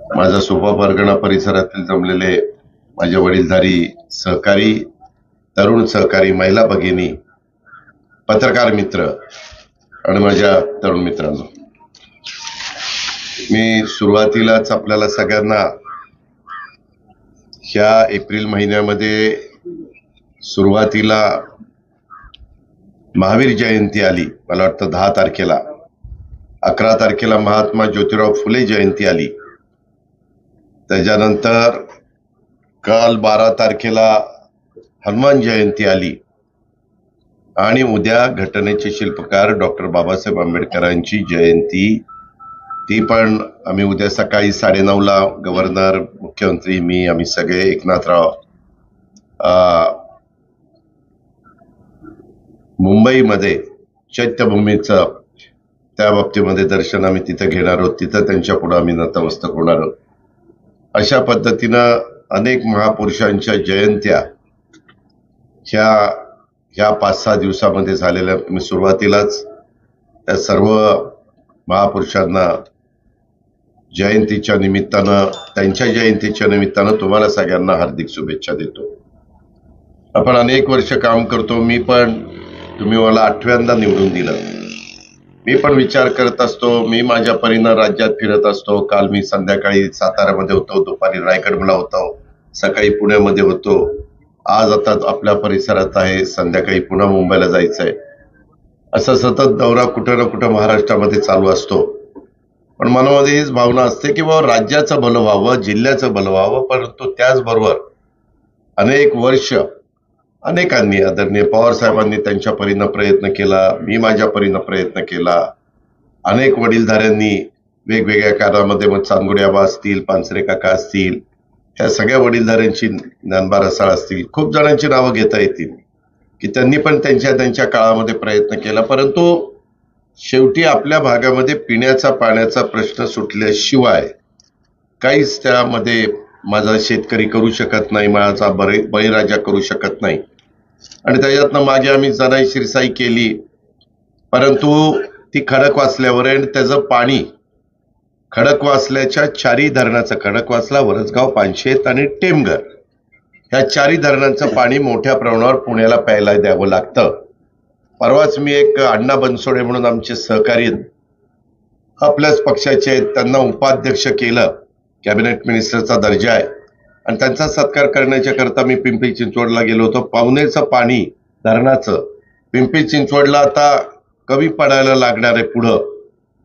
माझा सोपा परगणा परिसरातील जमलेले माझे वडीलधारी सहकारी, तरुण सहकारी, महिला भगिनी, पत्रकार मित्र आणि माझ्या तरुण मित्रांनो, मी सुरुवातीलाच आपल्याला सगळ्यांना ह्या एप्रिल महिन्यामध्ये सुरुवातीला महावीर जयंती आली. मला वाटतं 10 तारखेला, 11 तारखेला महात्मा ज्योतिराव फुले जयंती आली. त्याच्यानंतर काल 12 तारखेला हनुमान जयंती आली आणि उद्या घटनेचे शिल्पकार डॉक्टर बाबासाहेब आंबेडकरांची जयंती, ती पण आम्ही उद्या सकाळी 9:30ला गव्हर्नर, मुख्यमंत्री, मी, आम्ही सगळे एकनाथराव मुंबईमध्ये चैत्यभूमीचं त्या बाबतीमध्ये दर्शन आम्ही तिथं घेणार आहोत. तिथं त्यांच्या पुढे आम्ही नतमस्तक होणार आहोत. अशा पद्धतीनं अनेक महापुरुषांच्या जयंत्या ह्या 5-6 दिवसामध्ये झालेल्या. मी सुरुवातीलाच त्या सर्व महापुरुषांना जयंतीच्या निमित्तानं, त्यांच्या जयंतीच्या निमित्तानं तुम्हाला सगळ्यांना हार्दिक शुभेच्छा देतो. आपण अनेक वर्ष काम करतो. मी पण, तुम्ही मला 8व्यांदा निवडून दिलं. मी पण विचार करत असतो. मी माझ्या परीनं राज्यात फिरत असतो. काल मी संध्याकाळी साताऱ्यामध्ये होतो, दुपारी रायगडला होतो, सकाळी पुण्यामध्ये होतो, आज आता आपल्या परिसरात आहे, संध्याकाळी पुन्हा मुंबईला जायचंय. असं सतत दौरा कुठं ना कुठं महाराष्ट्रामध्ये चालू असतो. पण मनामध्ये हीच भावना असते की बाबा राज्याचं भलं व्हावं, जिल्ह्याचं भलं व्हावं. परंतु त्याचबरोबर अनेक वर्ष अनेकांनी, आदरणीय पवार साहेबांनी त्यांच्या परीनं प्रयत्न केला, मी माझ्या परीनं प्रयत्न केला, अनेक वडीलधाऱ्यांनी वेगवेगळ्या कारणामध्ये, मग चांदगुडे आबा असतील, पानसरे काका असतील, ह्या सगळ्या वडीलधाऱ्यांची, ज्ञानबा रसाळ असतील, खूप जणांची नावं घेता येतील की त्यांनी पण त्यांच्या काळामध्ये प्रयत्न केला. परंतु शेवटी आपल्या भागामध्ये पिण्याचा पाण्याचा प्रश्न सुटल्याशिवाय काहीच त्यामध्ये माझा शेतकरी करू शकत नाही, माझा बळीराजा करू शकत नाही. आणि त्याच्यातनं मागे आम्ही जनाई शिरसाई केली, परंतु ती खडकवासल्यावर, आणि त्याचं पाणी खडकवासल्याच्या 4 धरणाचं, खडकवासला, वरसगाव, पानशेत आणि टेमघर, ह्या 4 धरणांचं पाणी मोठ्या प्रमाणावर पुण्याला प्यायला द्यावं लागतं. परवाच मी एक अण्णा बनसोडे म्हणून आमचे सहकारी आपल्याच पक्षाचे आहेत, त्यांना उपाध्यक्ष केलं, कॅबिनेट मिनिस्टरचा दर्जा आहे, आणि त्यांचा सत्कार करण्याच्या करता मी पिंपरी चिंचवडला गेलो होतो. पावनेचं पाणी धरणाचं पिंपरी चिंचवडला आता कमी पडायला लागणार आहे पुढं.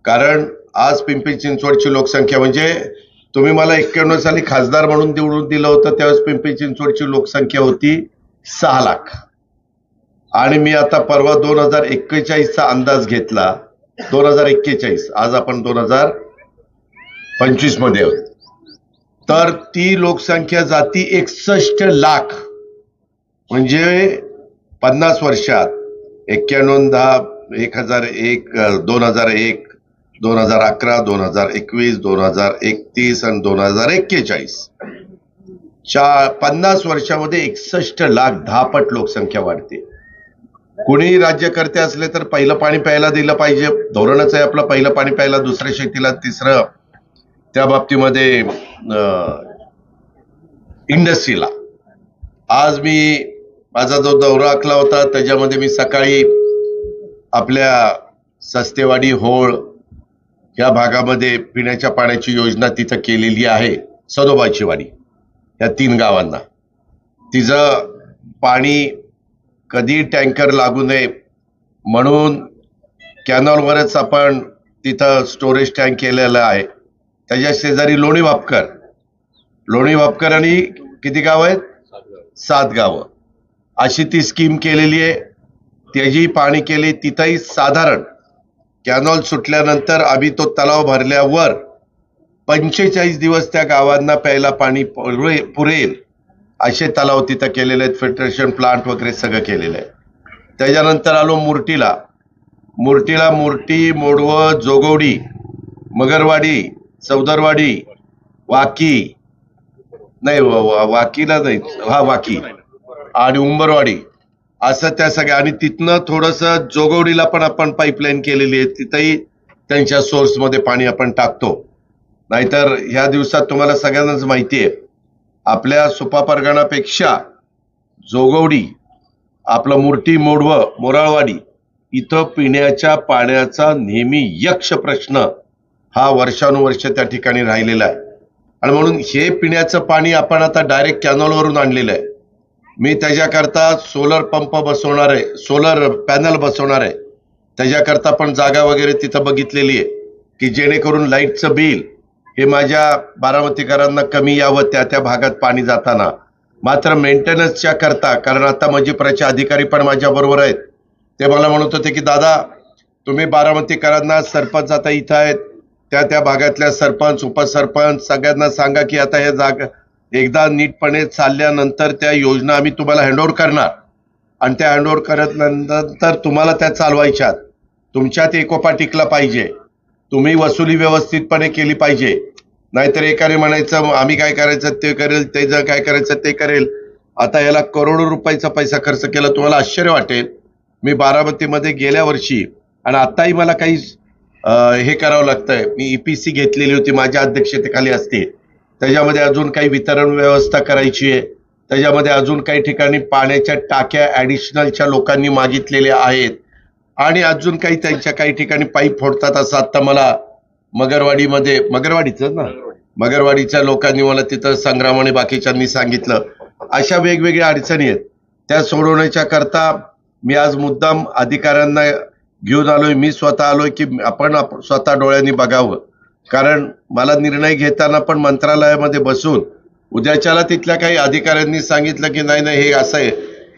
कारण आज पिंपरी चिंचवडची लोकसंख्या, म्हणजे तुम्ही मला 91 साली खासदार म्हणून निवडून दिलं होतं, त्यावेळेस पिंपरी चिंचवडची लोकसंख्या होती 6 लाख. आणि मी आता परवा 2041चा अंदाज घेतला, 2041, आज आपण 2025 मध्ये आहोत, तर ती लोकसंख्या जाती 61 लाख. म्हणजे 50 वर्षात 91, 10, 1001, 2001, 2011, 2021, 2031 आणि 2041, 50 वर्षामध्ये 61 लाख, 10 पट लोकसंख्या वाढते. कोणीही राज्यकर्ते असले तर पहिलं पाणी प्यायला दिलं पाहिजे, धोरणच आहे आपलं, पहिलं पाणी प्यायला, दुसऱ्या शेतीला, तिसरं त्या बाबतीमध्ये इंडस्ट्रीला. आज मी माझा जो दौरा आखला होता त्याच्यामध्ये मी सकाळी आपल्या सस्तेवाडी, होळ या भागामध्ये पिण्याच्या पाण्याची योजना तिथं केलेली आहे. सदोबाची वाडी, या 3 गावांना तिचं पाणी कधी टँकर लागू नये म्हणून कॅनॉलवरच आपण तिथं स्टोरेज टँक केलेलं आहे. त्याच्या शेजारी लोणी वापकर आणि किती गाव आहेत? 7 गावं, अशी ती स्कीम केलेली आहे. त्याची पाणी केली. तिथंही साधारण कॅनॉल सुटल्यानंतर आम्ही तो तलाव भरल्यावर 45 दिवस त्या गावांना प्यायला पाणी पुरेल असे तलाव तिथं केलेले आहेत. फिल्ट्रेशन प्लांट वगैरे सगळं केलेलं आहे. त्याच्यानंतर आलो मुर्टीला. मुर्टी, मोडवं, जोगवडी, मगरवाडी, चौदरवाडी, वाकी आणि उंबरवाडी, असं त्या सगळ्या. आणि तिथनं थोडंसं जोगवडीला पण आपण पाईपलाईन केलेली आहे, तिथंही त्यांच्या सोर्समध्ये पाणी आपण टाकतो. नाहीतर ह्या दिवसात तुम्हाला सगळ्यांनाच माहिती आहे, आपल्या सुपा परगणापेक्षा जोगवडी, आपलं मूर्ती, मोडवं, मोराळवाडी इथं पिण्याच्या पाण्याचा नेहमी यक्ष प्रश्न हा वर्षानुवर्ष त्या ठिकाणी राहिलेला आहे. आणि म्हणून हे पिण्याचं पाणी आपण आता डायरेक्ट कॅनॉलवरून आणलेलं आहे. मी त्याच्याकरता सोलर पंप बसवणार आहे, सोलर पॅनल बसवणार आहे. त्याच्याकरता पण जागा वगैरे तिथं बघितलेली आहे की जेणेकरून लाईटचं बिल हे माझ्या बारामतीकरांना कमी यावं त्या भागात पाणी जाताना. मात्र मेंटेनन्सच्या करता, कारण आता मजिप्राचे अधिकारी पण माझ्या बरोबर आहेत, ते मला म्हणत होते की दादा तुम्ही बारामतीकरांना, सरपंच आता इथं आहेत, त्या भागातल्या सरपंच, उपसरपंच सगळ्यांना सांगा की आता हे जागा एकदा नीटपणे चालल्यानंतर त्या योजना आम्ही तुम्हाला हँडओव्हर करणार आणि त्या हँडओव्हर करत नंतर तुम्हाला त्या चालवायच्यात. तुमच्यात एकोपा टिकला पाहिजे, तुम्ही वसुली व्यवस्थितपणे केली पाहिजे. नाहीतर एकाने म्हणायचं आम्ही काय करायचं ते करेल, ते जर काय करायचं ते करेल. आता याला करोडो रुपयाचा पैसा खर्च केला. तुम्हाला आश्चर्य वाटेल, मी बारामतीमध्ये गेल्या वर्षी आणि आताही मला काही हे करावं लागतंय. मी EPC घेतलेली होती, माझ्या अध्यक्षतेखाली असते. त्याच्यामध्ये अजून काही वितरण व्यवस्था करायची आहे. त्याच्यामध्ये अजून काही ठिकाणी पाण्याच्या टाक्या ऍडिशनलच्या लोकांनी मागितलेल्या आहेत आणि अजून काही त्यांच्या काही ठिकाणी पाईप फोडतात असं आता मला मगरवाडीमध्ये, मगरवाडीचं ना, मगरवाडीच्या लोकांनी मला तिथं, संग्राम आणि बाकीच्यांनी सांगितलं. अशा वेगवेगळ्या अडचणी आहेत, त्या सोडवण्याच्या करता मी आज मुद्दाम अधिकाऱ्यांना घेऊन आलोय. मी स्वतः आलोय की आपण स्वतः डोळ्यांनी बघावं. कारण मला निर्णय घेताना पण मंत्रालयामध्ये बसून उद्याच्याला तिथल्या काही अधिकाऱ्यांनी सांगितलं की नाही हे असं आहे,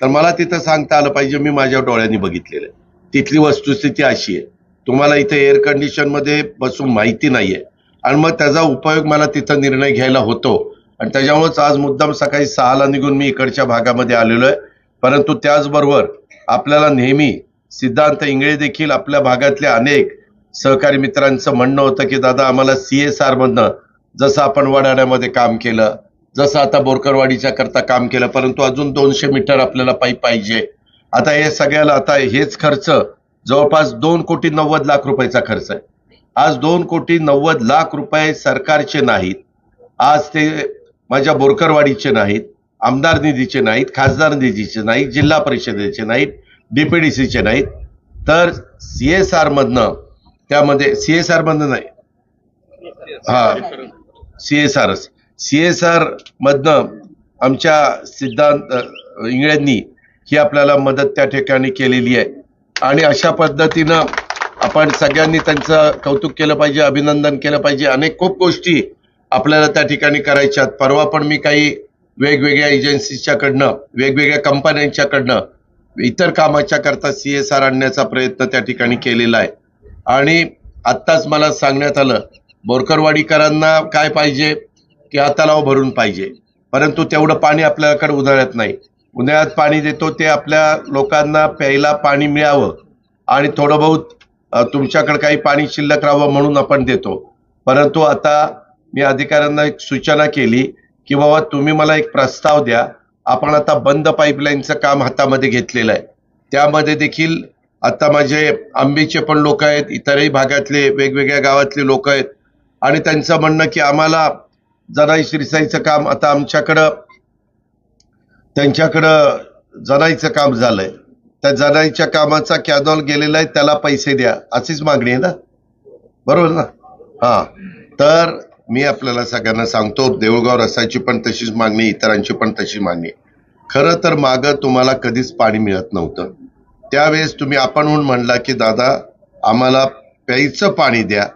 तर मला तिथं सांगता आलं पाहिजे मी माझ्या डोळ्यांनी बघितलेलं आहे. तिथली वस्तुस्थिती अशी आहे. तुम्हाला इथे एअर कंडिशन मध्ये बसून माहिती नाहीये आणि मग त्याचा उपयोग मला तिथं निर्णय घ्यायला होतो. आणि त्याच्यामुळेच आज मुद्दाम सकाळी 6ला निघून मी इकडच्या भागामध्ये आलेलो आहे. परंतु त्याचबरोबर आपल्याला नेहमी सिद्धांत इंगळे देखील आपल्या भागातल्या अनेक सहकारी मित्रांचं म्हणणं होतं की दादा आम्हाला CSR मधनं, जसं आपण वडाण्यामध्ये काम केलं, जसं आता बोरकरवाडीच्या करता काम केलं, परंतु अजून 200 मीटर आपल्याला पाईप पाहिजे. आता हे सगळ्याला आता हेच खर्च जवळपास 2,90,00,000 रुपयाचा खर्च आहे. आज 2,90,00,000 रुपये सरकारचे नाहीत, आज ते माझ्या बोरकरवाडीचे नाहीत, आमदार निधीचे नाहीत, खासदार निधीचे नाहीत, जिल्हा परिषदेचे नाहीत, DPDCचे नाहीत, तर CSR मधनं, त्यामध्ये CSR मधनं नाही, CSR मधनं आमच्या सिद्धांत इंगळ्यांनी ही आपल्याला मदत त्या ठिकाणी केलेली आहे. आणि अशा पद्धतीनं आपण सगळ्यांनी त्यांचं कौतुक केलं पाहिजे, अभिनंदन केलं पाहिजे. अनेक खूप गोष्टी आपल्याला त्या ठिकाणी करायच्यात. परवा पण मी काही वेगवेगळ्या एजन्सीच्याकडनं, वेगवेगळ्या कंपन्यांच्याकडनं इतर कामाच्या करता CSR आणण्याचा प्रयत्न त्या ठिकाणी केलेला आहे. आणि आत्ताच मला सांगण्यात आलं बोरकरवाडीकरांना काय पाहिजे की हा तलाव भरून पाहिजे, परंतु तेवढं पाणी आपल्याकडे उन्हाळ्यात नाही. उन्हाळ्यात पाणी देतो ते आपल्या लोकांना प्यायला पाणी मिळावं आणि थोडं बहुत तुमच्याकडे काही पाणी शिल्लक राहावं म्हणून आपण देतो. परंतु आता मी अधिकाऱ्यांना एक सूचना केली की बाबा तुम्ही मला एक प्रस्ताव द्या. आपण आता बंद पाईपलाईनचं काम हातामध्ये घेतलेलं आहे. त्यामध्ये देखील आता माझे आंबेचे पण लोक आहेत, इतरही भागातले वेगवेगळ्या गावातले लोक आहेत आणि त्यांचं म्हणणं की आम्हाला जनाई शिरसाईचं काम, आता आमच्याकडं त्यांच्याकडं जनाईचं काम झालंय, त्या जनाईच्या कामाचा कॅनॉल गेलेला आहे, त्याला पैसे द्या, अशीच मागणी आहे ना, बरोबर ना? हा, तर मी आपल्याला सगळ्यांना सांगतो, देऊळगाव रसाची पण तशीच मागणी, इतरांची पण तशी मागणी. खरं तर मागं तुम्हाला कधीच पाणी मिळत नव्हतं. त्यावेळेस तुम्ही आपण म्हणून म्हणला की दादा आम्हाला प्यायचं पाणी द्या,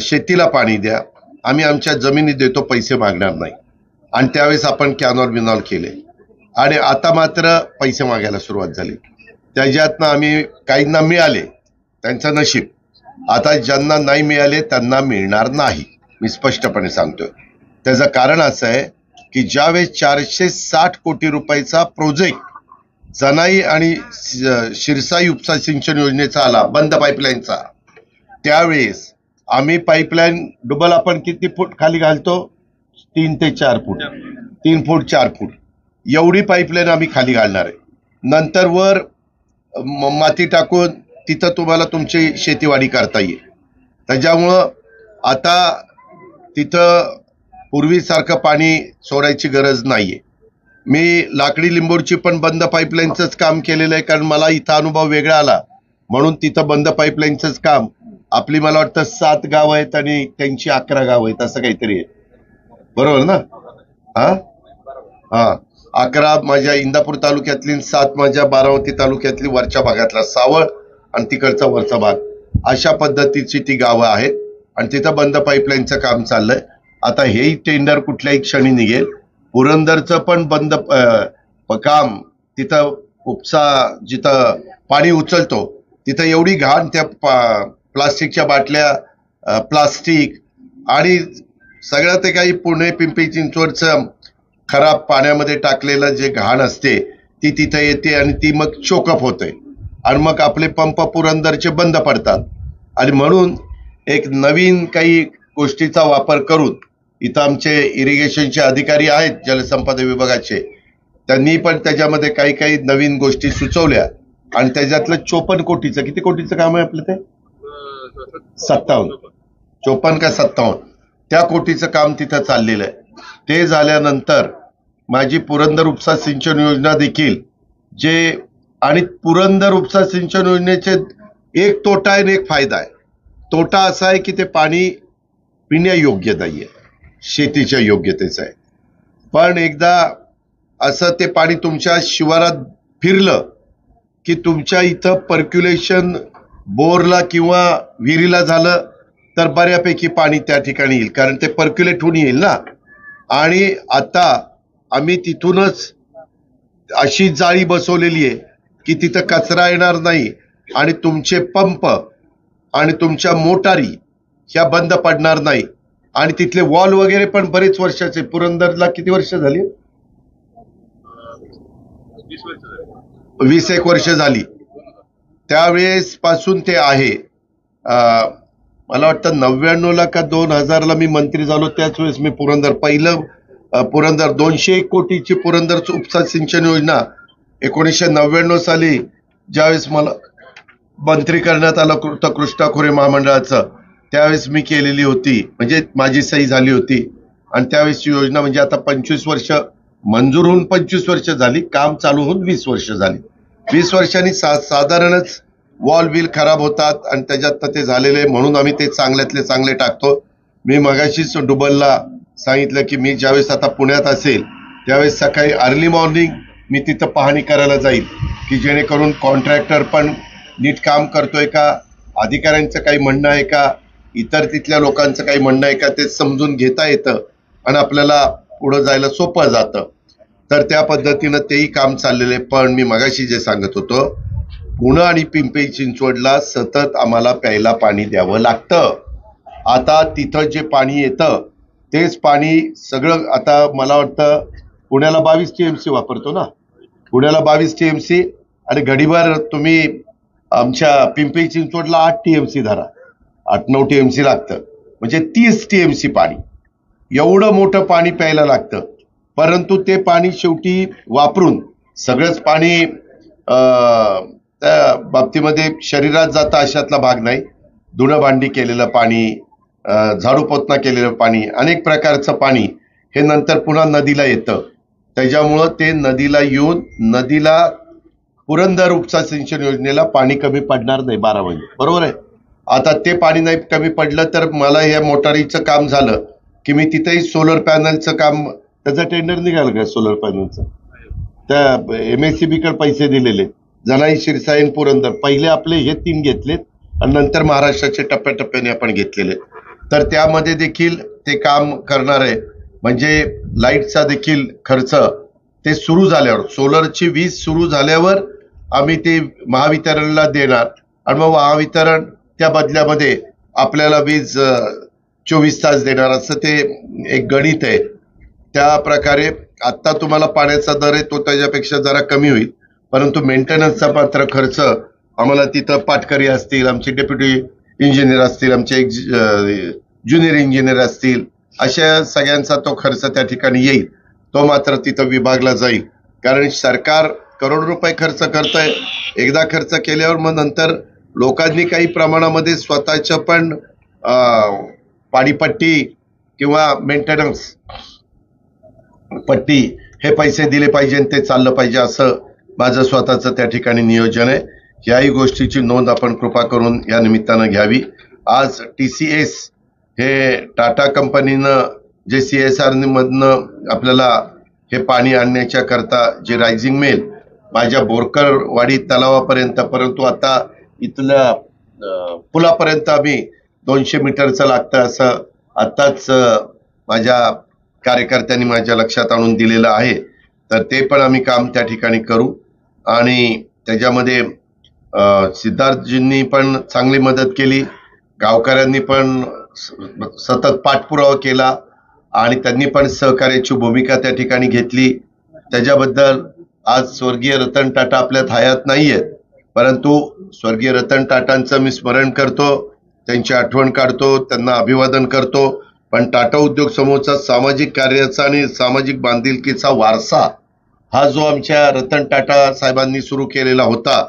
शेतीला पाणी द्या, आम्ही आमच्या जमिनी देतो, पैसे मागणार नाही. आणि त्यावेळेस आपण कॅनॉल बिनॉल केले आणि आता मात्र पैसे मागायला सुरुवात झाली. त्याच्यातनं आम्ही काहींना मिळाले, त्यांचं नशीब. आता ज्यांना नाही मिळाले त्यांना मिळणार नाही, मी स्पष्टपणे सांगतोय. त्याचं कारण असं आहे की ज्यावेळेस 460 कोटी रुपयाचा प्रोजेक्ट जनाई आणि शिरसाई उपसा सिंचन योजनेचा आला, बंद पाईपलाईनचा, त्यावेळेस आम्ही पाईपलाईन डबल आपण किती फूट खाली घालतो? 3 ते 4 फूट, 3 फूट 4 फूट एवढी पाईपलाईन आम्ही खाली घालणार आहे. नंतर वर माती टाकून तिथं तुम्हाला तुमची शेतीवाडी करता येईल. त्याच्यामुळं आता तिथं पूर्वीसारखं पाणी सोडायची गरज नाहीये. मी लाकडी लिंबोरची पण बंद पाईपलाईनचंच काम केलेलं आहे, कारण मला इथं अनुभव वेगळा आला म्हणून तिथं बंद पाईपलाईनचंच काम. आपली मला वाटतं 7 गावं आहेत आणि त्यांची 11 गावं आहेत असं काहीतरी आहे, बरोबर ना? हा हा 11 माझ्या इंदापूर तालुक्यातली, 7 माझ्या बारामती तालुक्यातली, वरच्या भागातला सावळ आणि तिकडचा वरचा भाग, अशा पद्धतीची ती गावं आहेत आणि तिथं बंद पाईपलाईनचं काम चाललंय. आता हेही टेंडर कुठल्याही क्षणी निघेल. पुरंदरचं पण बंद काम, तिथं उपसा जिथं पाणी उचलतो तिथं एवढी घाण त्या प्लास्टिकच्या बाटल्या, प्लास्टिक आणि सगळं ते काही पुणे पिंपरी चिंचवडचं खराब पाण्यामध्ये टाकलेलं जे घाण असते ती तिथं येते आणि ती मग चोकअप होते आणि मग आपले पंप पुरंदरचे बंद पडतात. आणि म्हणून एक नवीन काही गोष्टीचा वापर करून इथं आमचे इरिगेशनचे अधिकारी आहेत जलसंपदा विभागाचे, त्यांनी पण त्याच्यामध्ये काही काही नवीन गोष्टी सुचवल्या आणि त्याच्यातलं 54 कोटीचं, किती कोटीचं काम आहे आपलं ते? 57, 54 का 57 त्या कोटीचं काम तिथं चाललेलं आहे. ते झाल्यानंतर माझी पुरंदर उपसा सिंचन योजना देखील आणि पुरंदर उपसा सिंचन योजनेचे एक तोटा आहे आणि एक फायदा आहे. तोटा असा आहे की ते पाणी पिण्यायोग्य नाहीये, शेतीच्या योग्यतेचं आहे. पण एकदा असं ते पाणी तुमच्या शिवारात फिरलं की तुमच्या इथं पर्क्युलेशन बोरला किंवा विहिरीला झालं तर बऱ्यापैकी पाणी त्या ठिकाणी येईल, कारण ते पर्क्युलेट होऊन येईल ना. आणि आता आम्ही तिथूनच अशी जाळी बसवलेली आहे की तिथं कचरा येणार नाही आणि तुमचे पंप आणि तुमच्या मोटारी ह्या बंद पडणार नाही. आणि तिथले वॉल वगैरे पण बरेच वर्षाचे. पुरंदरला किती वर्ष झाली? 20-21 वर्ष झाली. त्यावेळेस पासून ते आहे. मला वाटतं 99ला का 2000ला मी मंत्री झालो, त्याच वेळेस मी पुरंदर 201 कोटीची पुरंदर उपसा सिंचन योजना 1999 साली ज्यावेळेस मला मंत्री करण्यात आलं कृष्णा खोरे महामंडळाचं, त्यावेळेस मी केलेली होती, म्हणजे माझी सही झाली होती. आणि त्यावेळेसची योजना म्हणजे आता 25 वर्ष मंजूर होऊन 25 वर्ष झाली, काम चालू होऊन 20 वर्ष झाली. 20 वर्षांनी साधारणच वॉल बिल खराब होतात आणि त्याच्यात ते झालेले, म्हणून आम्ही ते चांगल्यातले चांगले टाकतो. मी मगाशीच डुबलला सांगितलं की मी ज्यावेळेस आता पुण्यात असेल त्यावेळेस सकाळी अर्ली मॉर्निंग मी तिथं पाहणी करायला जाईल की जेणेकरून कॉन्ट्रॅक्टर पण नीट काम करतोय का, अधिकाऱ्यांचं काही म्हणणं आहे का, इतर तिथल्या लोकांचं काही म्हणणं आहे का, ते समजून घेता येतं आणि आपल्याला पुढं जायला सोपं जातं. तर त्या पद्धतीनं तेही काम चाललेले. पण मी मगाशी जे सांगत होतो, पुणे आणि पिंपरी चिंचवडला सतत आम्हाला प्यायला पाणी द्यावं लागतं. आता तिथं जे पाणी येतं तेच पाणी सगळं, आता मला वाटतं पुण्याला 22 TMC वापरतो ना, पुण्याला 22 TMC आणि घडीभर तुम्ही आमच्या पिंपरी चिंचवडला 8 TMC धरा, 8-9 TMC लागतं, म्हणजे 30 TMC पाणी. एवढं मोठं पाणी प्यायला लागतं. परंतु ते पाणी शेवटी वापरून सगळंच पाणी त्या बाबतीमध्ये शरीरात जातं अशातला भाग नाही. धुणं भांडी केलेलं पाणी, झाडू पोतना केलेलं पाणी, अनेक प्रकारचं पाणी हे नंतर पुन्हा नदीला येतं. त्याच्यामुळं ते नदीला येऊन नदीला पुरंदर उपसा सिंचन योजनेला पाणी कमी पडणार नाही 12 महिने, बरोबर आहे. आता ते पाणी नाही कमी पडलं तर मला या मोटारीचं काम झालं की मी तिथेही सोलर पॅनलचं काम, त्याचं टेंडर निघालं का सोलर पॅनलचं? त्या MSCB कडे पैसे दिलेले, जनाई, शिरसाईन, पुरंदर, पहिले आपले हे 3 घेतलेत आणि नंतर महाराष्ट्राचे टप्प्याटप्प्याने आपण घेतलेले. तर त्यामध्ये देखील ते काम करणार आहे. म्हणजे लाईटचा देखील खर्च ते सुरू झाल्यावर, सोलरची वीज सुरू झाल्यावर आम्ही ते महावितरणला देणार आणि मग महावितरण त्या बदल्यामध्ये आपल्याला वीज 24 तास देणार, असं ते एक गणित आहे. त्या प्रकारे आत्ता तुम्हाला पाण्याचा दर आहे तो त्याच्यापेक्षा जरा कमी होईल, परंतु मेंटेनन्सचा मात्र खर्च आम्हाला तिथं पाटकरी असतील, आमचे डेप्युटी इंजिनियर असतील, आमचे ज्युनियर इंजिनियर असतील, अशा सगळ्यांचा तो खर्च त्या ठिकाणी येईल. तो मात्र तिथं विभागला जाईल, कारण सरकार करोड रुपये खर्च करतंय. एकदा खर्च केल्यावर मग नंतर लोकांनी काही प्रमाणामध्ये स्वतःच्या पण पाणीपट्टी किंवा मेंटेनन्स पट्टी हे पैसे दिले पाहिजे आणि ते चाललं पाहिजे, असं माझं स्वतःचं त्या ठिकाणी नियोजन आहे. याही गोष्टीची नोंद आपण कृपा करून या निमित्तानं घ्यावी. आज TCS हे टाटा कंपनीनं जे CSR मधनं आपल्याला हे पाणी आणण्याच्या करता जे रायझिंग मिल माझ्या बोरकरवाडी तलावापर्यंत, परंतु आता इथल्या पुलापर्यंत आम्ही 200 मीटरचं लागतं असं आत्ताच माझ्या कार्यकर्त्यांनी माझ्या लक्षात आणून दिलेलं आहे. तर ते पण आम्ही काम त्या ठिकाणी करू. आणि त्याच्यामध्ये सिद्धार्थजींनी पण चांगली मदत केली, गावकऱ्यांनी पण सतत पाठपुरावा केला आणि त्यांनी पण सहकार्याची भूमिका त्या ठिकाणी घेतली. त्याच्याबद्दल आज स्वर्गीय रतन टाटा आपल्यात हयात नाहीयेत, परंतु स्वर्गीय रतन टाटांचं मी स्मरण करतो, त्यांची आठवण काढतो, त्यांना अभिवादन करतो. पण टाटा उद्योग समूहाचा सामाजिक कार्याचा आणि सामाजिक बांधिलकीचा वारसा हा जो आमच्या रतन टाटा साहेबांनी सुरू केलेला होता,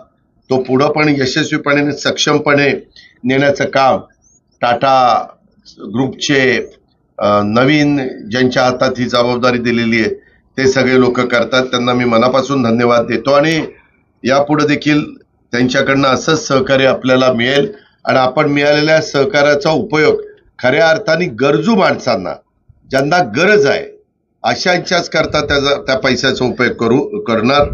तो पुढं पण यशस्वीपणे सक्षमपणे नेण्याचं काम टाटा ग्रुपचे नवीन ज्यांच्या हातात ही जबाबदारी दिलेली आहे ते सगळे लोक करतात. त्यांना मी मनापासून धन्यवाद देतो आणि यापुढे देखील त्यांच्याकडनं असंच सहकार्य आपल्याला मिळेल आणि आपण मिळालेल्या सहकार्याचा उपयोग खऱ्या अर्थाने गरजू माणसांना, ज्यांना गरज आहे अशांच्याच करता त्या पैशाचा उपयोग करणार.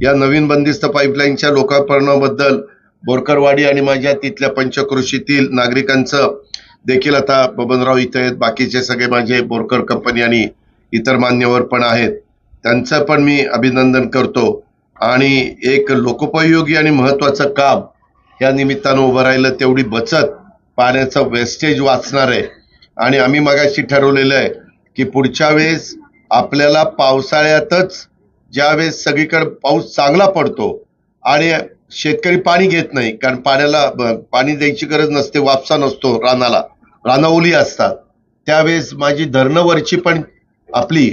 या नवीन बंदिस्त पाईपलाईनच्या लोकार्पणाबद्दल बोरकरवाडी आणि माझ्या तिथल्या पंचक्रोशीतील नागरिकांचं देखील, आता बबनराव इथे आहेत, बाकीचे सगळे माझे बोरकर कंपनी आणि इतर मान्यवर पण आहेत, त्यांचं पण मी अभिनंदन करतो. आणि एक लोकोपयोगी आणि महत्वाचं काम या निमित्तानं उभं राहिलं, तेवढी बचत, पाण्याचं वेस्टेज वाचणार आहे. आणि आम्ही मगाशी ठरवलेलं आहे की पुढच्या वेळेस आपल्याला पावसाळ्यातच, ज्यावेळेस सगळीकडे पाऊस चांगला पडतो आणि शेतकरी पाणी घेत नाही, कारण पाणी द्यायची गरज नसते, वापसा नसतो, रानं ओली असतात, त्यावेळेस माझी धरणवरची पण आपली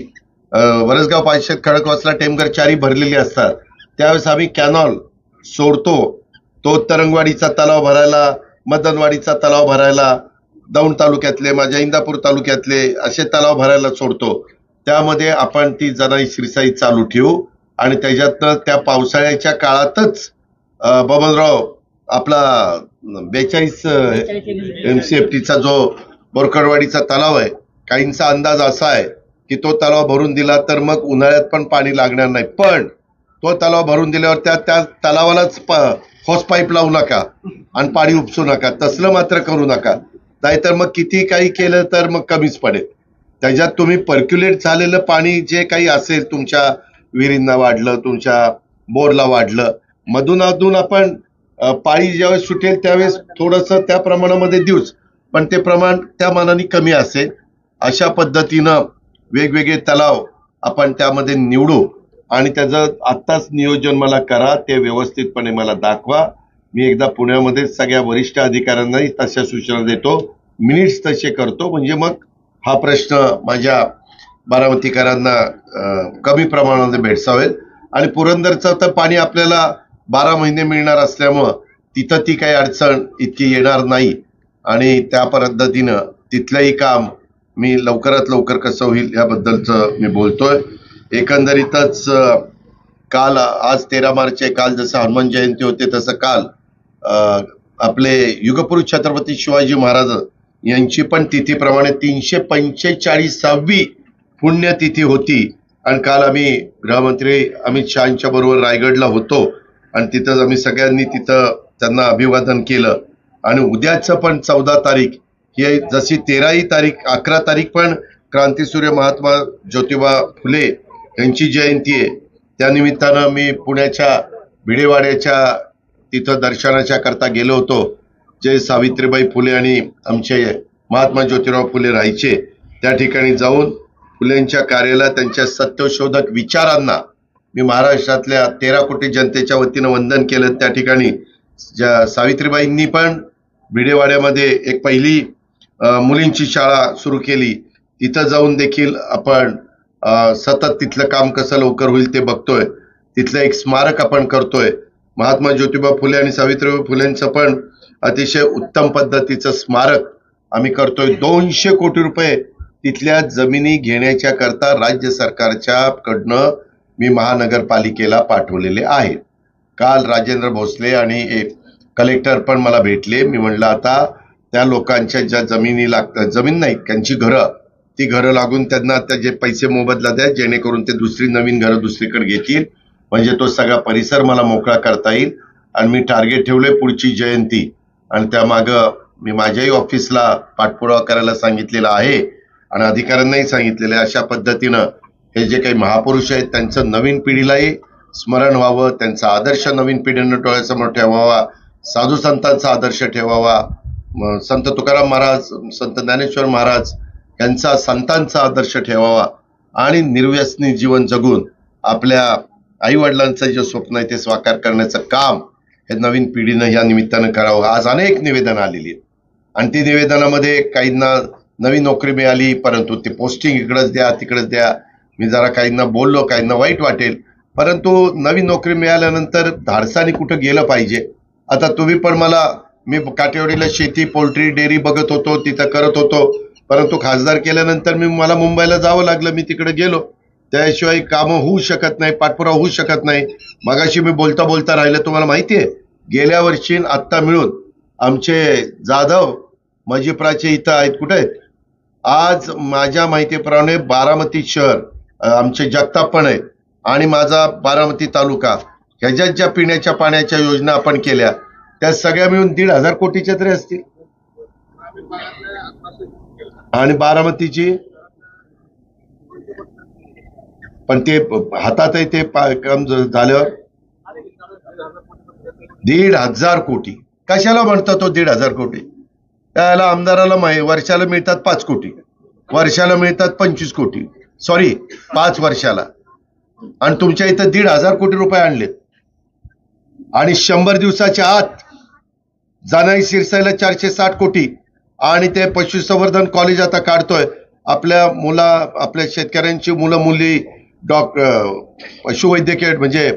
वरसगाव, पाचशेत, खडकवासला, टेमघर चारी भरलेली असतात. त्यावेळेस आम्ही कॅनॉल सोडतो, तो तरंगवाडीचा तलाव भरायला, मदनवाडीचा तलाव भरायला, दौंड तालुक्यातले, माझ्या इंदापूर तालुक्यातले असे तलाव भरायला सोडतो. त्यामध्ये आपण ती जनाई श्रीसाई चालू ठेवू आणि त्याच्यातनं त्या पावसाळ्याच्या काळातच बबनराव आपला 42 MCFTचा जो बोरकरवाडीचा तलाव आहे, काहींचा अंदाज असा आहे की तो तलाव भरून दिला तर मग उन्हाळ्यात पण पाणी लागणार नाही. पण तो तलाव भरून दिल्यावर त्या तलावालाच हॉस पाईप लावू नका आणि पाणी उपसू नका, तसलं मात्र करू नका, नाहीतर मग किती काही केलं तर मग कमीच पडेल. त्याच्यात तुम्ही पर्क्युलेट झालेलं पाणी जे काही असेल, तुमच्या विहिरींना वाढलं, तुमच्या बोरला वाढलं, मधून आपण पाणी ज्यावेळेस सुटेल त्यावेळेस थोडंसं त्या प्रमाणामध्ये देऊच, पण ते प्रमाण त्या मानाने कमी असेल. अशा पद्धतीनं वेगवेगळे तलाव आपण त्यामध्ये निवडू आणि त्याचं आत्ताच नियोजन मला करा, ते व्यवस्थितपणे मला दाखवा. मी एकदा पुण्यामध्ये सगळ्या वरिष्ठ अधिकाऱ्यांनाही तशा सूचना देतो, मिनिट्स तसे करतो, म्हणजे मग हा प्रश्न माझ्या बारामतीकरांना कमी प्रमाणामध्ये भेडसावेल. आणि पुरंदरचं तर पाणी आपल्याला 12 महिने मिळणार असल्यामुळं तिथं ती काही अडचण इतकी येणार नाही आणि त्या पद्धतीनं तिथलंही काम मी लवकरात लवकर कसं होईल याबद्दलचं मी बोलतोय. एकंदरीतच काल, आज 13 मार्च आहे, काल जसं हनुमान जयंती होते तसं काल आपले युगपुरुष छत्रपती शिवाजी महाराज यांची पण तिथीप्रमाणे 345वी पुण्यतिथी होती. आणि काल आम्ही गृहमंत्री अमित शहाच्या बरोबर रायगडला होतो आणि तिथं आम्ही सगळ्यांनी तिथं त्यांना अभिवादन केलं. आणि उद्याचं पण 14 तारीख ही जशी 13ही तारीख, 11 तारीख पण क्रांतीसूर्य महात्मा ज्योतिबा फुले यांची जयंती आहे. त्यानिमित्तानं मी पुण्याच्या भिडेवाड्याच्या तिथं दर्शनाच्या करता गेलो होतो, जे सावित्रीबाई फुले आणि आमचे महात्मा ज्योतिराव फुले राहायचे. त्या ठिकाणी जाऊन फुलेंच्या कार्याला, त्यांच्या सत्यशोधक विचारांना मी महाराष्ट्रातल्या 13 कोटी जनतेच्या वतीनं वंदन केलं. त्या ठिकाणी ज्या सावित्रीबाईंनी पण भिडेवाड्यामध्ये एक पहिली मुलींची शाळा सुरू केली, तिथं जाऊन देखील आपण सतत तिथलं काम कसं लवकर होईल ते बघतोय. तिथलं एक स्मारक आपण करतोय, महात्मा ज्योतिबा फुले आणि सावित्रीबाई फुलेंचं पण अतिशय उत्तम पद्धतीचं स्मारक आम्ही करतोय. 200 कोटी रुपये तिथल्या जमिनी घेण्याच्या करता राज्य सरकारच्या कडनं मी महानगरपालिकेला पाठवलेले आहेत. काल राजेंद्र भोसले आणि एक कलेक्टर पण मला भेटले. मी म्हणलं आता त्या लोकांच्या ज्या जमिनी लागतात, जमीन नाही त्यांची घरं, ती घरं लागून त्यांना त्याचे पैसे मोबदला द्या, जेणेकरून ते दुसरी नवीन घरं दुसरीकडे घेतील, म्हणजे तो सगळा परिसर मला मोकळा करता येईल. आणि मी टार्गेट ठेवले पुढची जयंती, आणि त्यामागं मी माझ्याही ऑफिसला पाठपुरावा करायला सांगितलेला आहे आणि अधिकाऱ्यांनाही सांगितलेलं आहे. अशा पद्धतीनं हे जे काही महापुरुष आहेत त्यांचं नवीन पिढीलाही स्मरण व्हावं, त्यांचा आदर्श नवीन पिढीनं डोळ्यासमोर ठेवावा, साधू संतांचा आदर्श ठेवावा, संत तुकाराम महाराज, संत ज्ञानेश्वर महाराज यांचा संतांचा आदर्श ठेवावा आणि निर्व्यसनी जीवन जगून आपल्या आई वडिलांचं जे स्वप्न आहे ते साकार करण्याचं काम हे नवीन पिढीनं या निमित्तानं करावं. आज अनेक निवेदन आलेली आहेत आणि ती निवेदनामध्ये काहींना नवीन नोकरी मिळाली, परंतु ते पोस्टिंग इकडंच द्या तिकडंच द्या. मी जरा काहींना बोललो, काहींना वाईट वाटेल, परंतु नवीन नोकरी मिळाल्यानंतर धाडसाने कुठं गेलं पाहिजे. आता तुम्ही पण मी काटेवाडीला शेती, पोल्ट्री, डेअरी बघत होतो, तिथं करत होतो, परंतु खासदार केल्यानंतर मला मुंबईला जावं लागलं. मी तिकडे गेलो, त्याशिवाय कामं होऊ शकत नाही, पाठपुरावा होऊ शकत नाही. मगाशी मी बोलता बोलता राहिलं, तुम्हाला माहितीये गेल्या वर्षी आत्ता मिळून आमचे जाधव मजिप्राचे इथं आहेत, कुठे आहेत आज माझ्या माहितीप्रमाणे बारामती शहर, आमचे जगताप पण आहेत आणि माझा बारामती तालुका, ह्याच्यात ज्या पिण्याच्या पाण्याच्या योजना आपण केल्या त्या सगळ्या मिळून 1,500 कोटीच्या तरी असतील. आणि बारामतीची पण ते हातात आहे ते काम झाल्यावर 1,500 कोटी. कशाला म्हणतात तो 1,500 कोटी? त्याला आमदाराला वर्षाला मिळतात 5 कोटी, वर्षाला मिळतात 25 कोटी, सॉरी 5 वर्षाला. आणि तुमच्या इथं 1,500 कोटी रुपये आणलेत. आणि 100 दिवसाच्या आत जानाई सिरसाईला 460 कोटी. आणि ते पशुसंवर्धन कॉलेज आता काढतोय, आपल्या शेतकऱ्यांची मुलं मुली पशुवैद्यकीय म्हणजे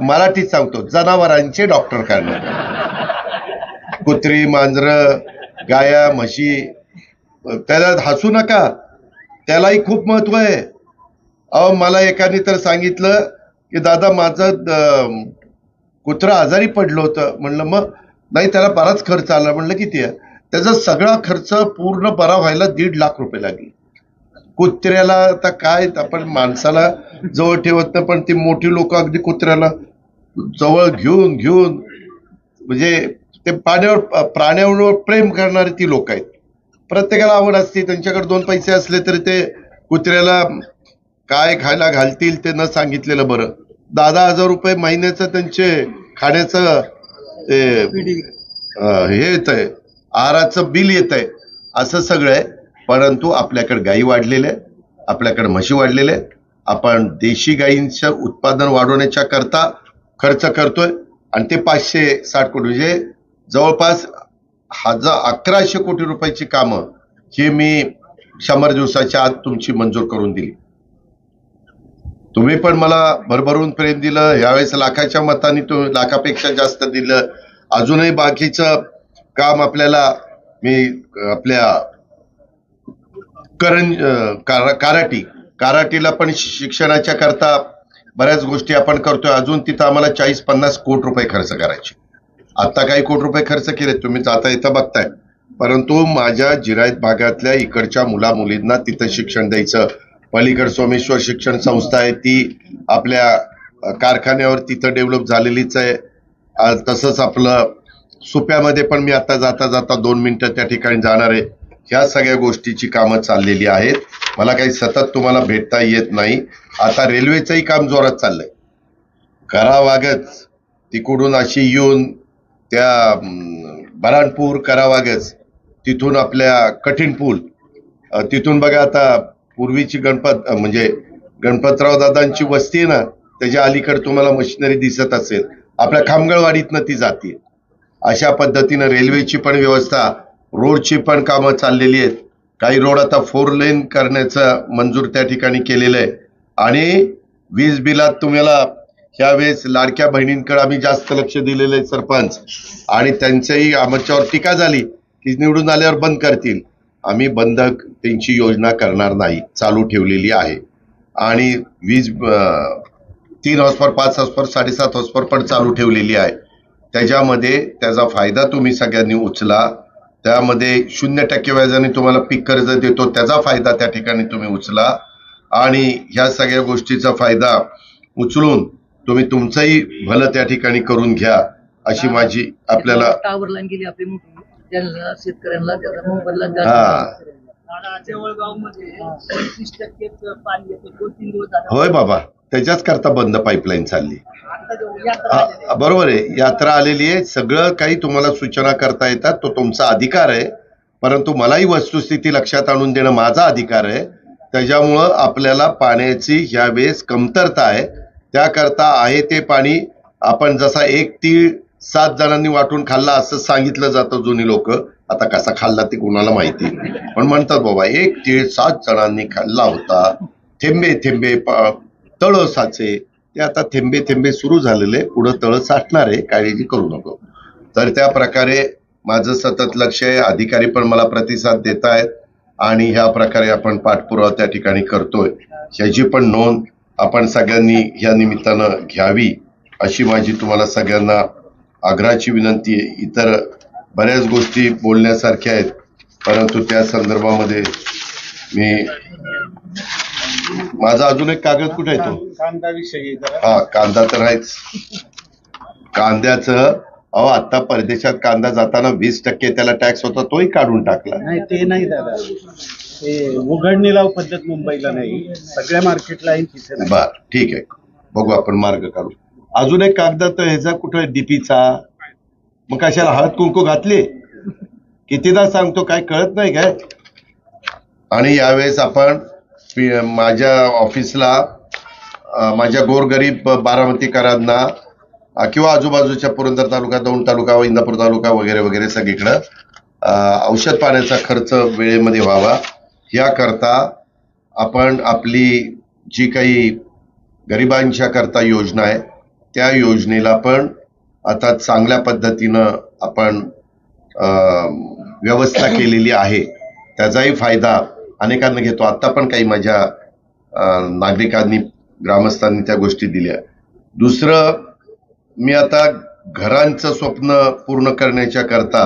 मराठीत सांगतो जनावरांचे डॉक्टर करणार. कुत्री, मांजरं, गाया, म्हशी, त्याला हसू नका, त्यालाही खूप महत्व आहे. अहो मला एकाने तर सांगितलं की दादा माझं कुत्रा आजारी पडलं होतं. म्हणलं मग? नाही, त्याला बराच खर्च आला. म्हणलं किती आहे? त्याचा सगळा खर्च पूर्ण बरा व्हायला 1.5 लाख रुपये लागले. कुत्र्याला आता काय, आपण माणसाला जवळ ठेवत नाही, पण ती मोठी लोक अगदी कुत्र्याला जवळ घेऊन म्हणजे ते प्राण्यावर प्रेम करणारी ती लोक आहेत. प्रत्येकाला आवड असते, त्यांच्याकडे 2 पैसे असले तरी ते कुत्र्याला काय खायला घालतील ते न सांगितलेलं बरं. 10,000 रुपये महिन्याचं त्यांचे खाण्याचं हे येत आहे, आहाराचं बिल येत आहे. असं सगळं आहे. परंतु आपल्याकडे गायी वाढलेल्या आहेत, आपल्याकडे म्हशी वाढलेल्या आहेत. आपण देशी गायींचं उत्पादन वाढवण्याच्या करता खर्च करतोय आणि ते 560 कोटी म्हणजे जवळपास 1,100 कोटी रुपयाची कामं ही मी 100 दिवसाच्या आत तुमची मंजूर करून दिली. तुम्ही पण मला भरभरून प्रेम दिलं. यावेळेस लाखाच्या मतांनी तुम्ही लाखापेक्षा जास्त दिलं. अजूनही बाकीचं काम आपल्याला मी आपल्या कराटीला पण शिक्षणाच्या करता बऱ्याच गोष्टी आपण करतोय. अजून तिथं आम्हाला 40-50 कोटी रुपये खर्च करायचे. आता काही कोटी रुपये खर्च केले, तुम्ही जाता इथं बघताय. परंतु माझ्या जिरायत भागातल्या इकडच्या मुला मुलींना तिथं शिक्षण द्यायचं. पलीकड सोमेश्वर शिक्षण संस्था आहे, ती आपल्या कारखान्यावर तिथं डेव्हलप झालेलीच आहे. तसंच आपलं सुप्यामध्ये पण मी आता जाता 2 मिनिटं त्या ठिकाणी जाणार आहे. ह्या सगळ्या गोष्टीची कामं चाललेली आहेत. मला काही सतत तुम्हाला भेटता येत नाही. आता रेल्वेचंही काम जोरात चाललंय. करावागच तिकडून अशी येऊन त्या बऱ्हाणपूर करावागच, तिथून आपल्या कठीण पूल, तिथून बघा आता पूर्वीची म्हणजे गणपतराव दादांची वस्ती आहे ना, त्याच्या अलीकडे तुम्हाला मशिनरी दिसत असेल. आपल्या खामगळवाडीतनं ती जाते. अशा पद्धतीनं रेल्वेची पण व्यवस्था, रोडची पण कामं चाललेली आहेत. काही रोड आता 4 लेन करण्याचं मंजूर त्या ठिकाणी केलेलं आहे. आणि वीज बिलात तुम्हाला ह्यावेळेस लाडक्या बहिणींकडे आम्ही जास्त लक्ष दिलेलं आहे सरपंच, आणि त्यांच्याही आमच्यावर टीका झाली की निवडून आल्यावर बंद करतील. आम्ही बंद त्यांची योजना करणार नाही, चालू ठेवलेली आहे. आणि वीज 3 हॉर्सपावर 5 हॉर्सपावर 7.5 हॉर्सपावर पण चालू ठेवलेली आहे. त्याच्यामध्ये त्याचा फायदा तुम्ही सगळ्यांनी उचला. त्यामध्ये 0% व्याजाने तुम्हाला पीक कर्ज देतो, त्याचा फायदा त्या ठिकाणी तुम्ही उचला. आणि ह्या सगळ्या गोष्टीचा फायदा उचलून तुम्ही तुमचंही भलं त्या ठिकाणी करून घ्या, अशी माझी आपल्याला. टावर लाईन गेली आपली मोठी, ज्यांना शेतकऱ्यांना त्याचा मोबदला पाणी येतं 2-3 दिवस झाले. होय बाबा, त्याच्याच करता बंद पाईपलाईन चालली. बरोबर आहे, यात्रा आलेली आहे, सगळं काही तुम्हाला सूचना करता येतात, तो तुमचा अधिकार आहे. परंतु मलाही वस्तुस्थिती लक्षात आणून देणं माझा अधिकार आहे. त्याच्यामुळं आपल्याला पाण्याची ह्यावेळेस कमतरता आहे. त्याकरता आहे ते पाणी आपण जसा 1 तीळ 7 जणांनी वाटून खाल्ला असं सांगितलं जातं जुनी लोक. आता कसा खाल्ला ते कोणाला माहिती, पण म्हणतात बाबा 1 तीळ 7 जणांनी खाल्ला होता. थेंबे थेंबे तळ साचे. ते आता थेंबे थेंबे सुरू झालेले, पुढं तळ साठणार आहे, काळजी करू नको. तर त्या प्रकारे माझं सतत लक्ष आहे. अधिकारी पण मला प्रतिसाद देत आहेत आणि ह्या प्रकारे आपण पाठपुरावा त्या ठिकाणी करतोय. ह्याची पण नोंद आपण सगळ्यांनी या निमित्तानं घ्यावी, अशी माझी तुम्हाला सगळ्यांना आग्रहाची विनंती आहे. इतर बऱ्याच गोष्टी बोलण्यासारख्या आहेत, परंतु त्या संदर्भामध्ये मी माझा अजून एक कागद कुठे आहे तो कांदा विषयी. हा, कांदा तर आहेच. कांद्याचं आता परदेशात कांदा जाताना 20% त्याला टॅक्स होता, तोही काढून टाकला. नाही ते नाही दादा, ते उघडणी लाव पद्धत मुंबईला नाही, सगळ्या मार्केटला आहे तिथे. बर, ठीक आहे, बघू आपण मार्ग काढू. अजून एक कागद तर ह्याचा कुठे डीपीचा, मग कशाला हळद कुंकू घातली? कितीदा सांगतो, काय कळत नाही काय? आणि यावेळेस आपण माझ्या ऑफिसला माझ्या गोरगरीब बारामतीकरांना किंवा आजूबाजूच्या पुरंदर तालुका, दौंड तालुका, इंदापूर तालुका वगैरे वगैरे सगळीकडं औषध पाण्याचा खर्च वेळेमध्ये व्हावा, याकरता आपण आपली जी काही गरिबांच्या करता योजना आहे त्या योजनेला पण आता चांगल्या पद्धतीनं आपण व्यवस्था केलेली आहे. त्याचाही फायदा अनेकांना घेतो. आता पण काही माझ्या नागरिकांनी, ग्रामस्थांनी त्या गोष्टी दिल्या. दुसरं, मी आता घरांचं स्वप्न पूर्ण करण्याच्या करता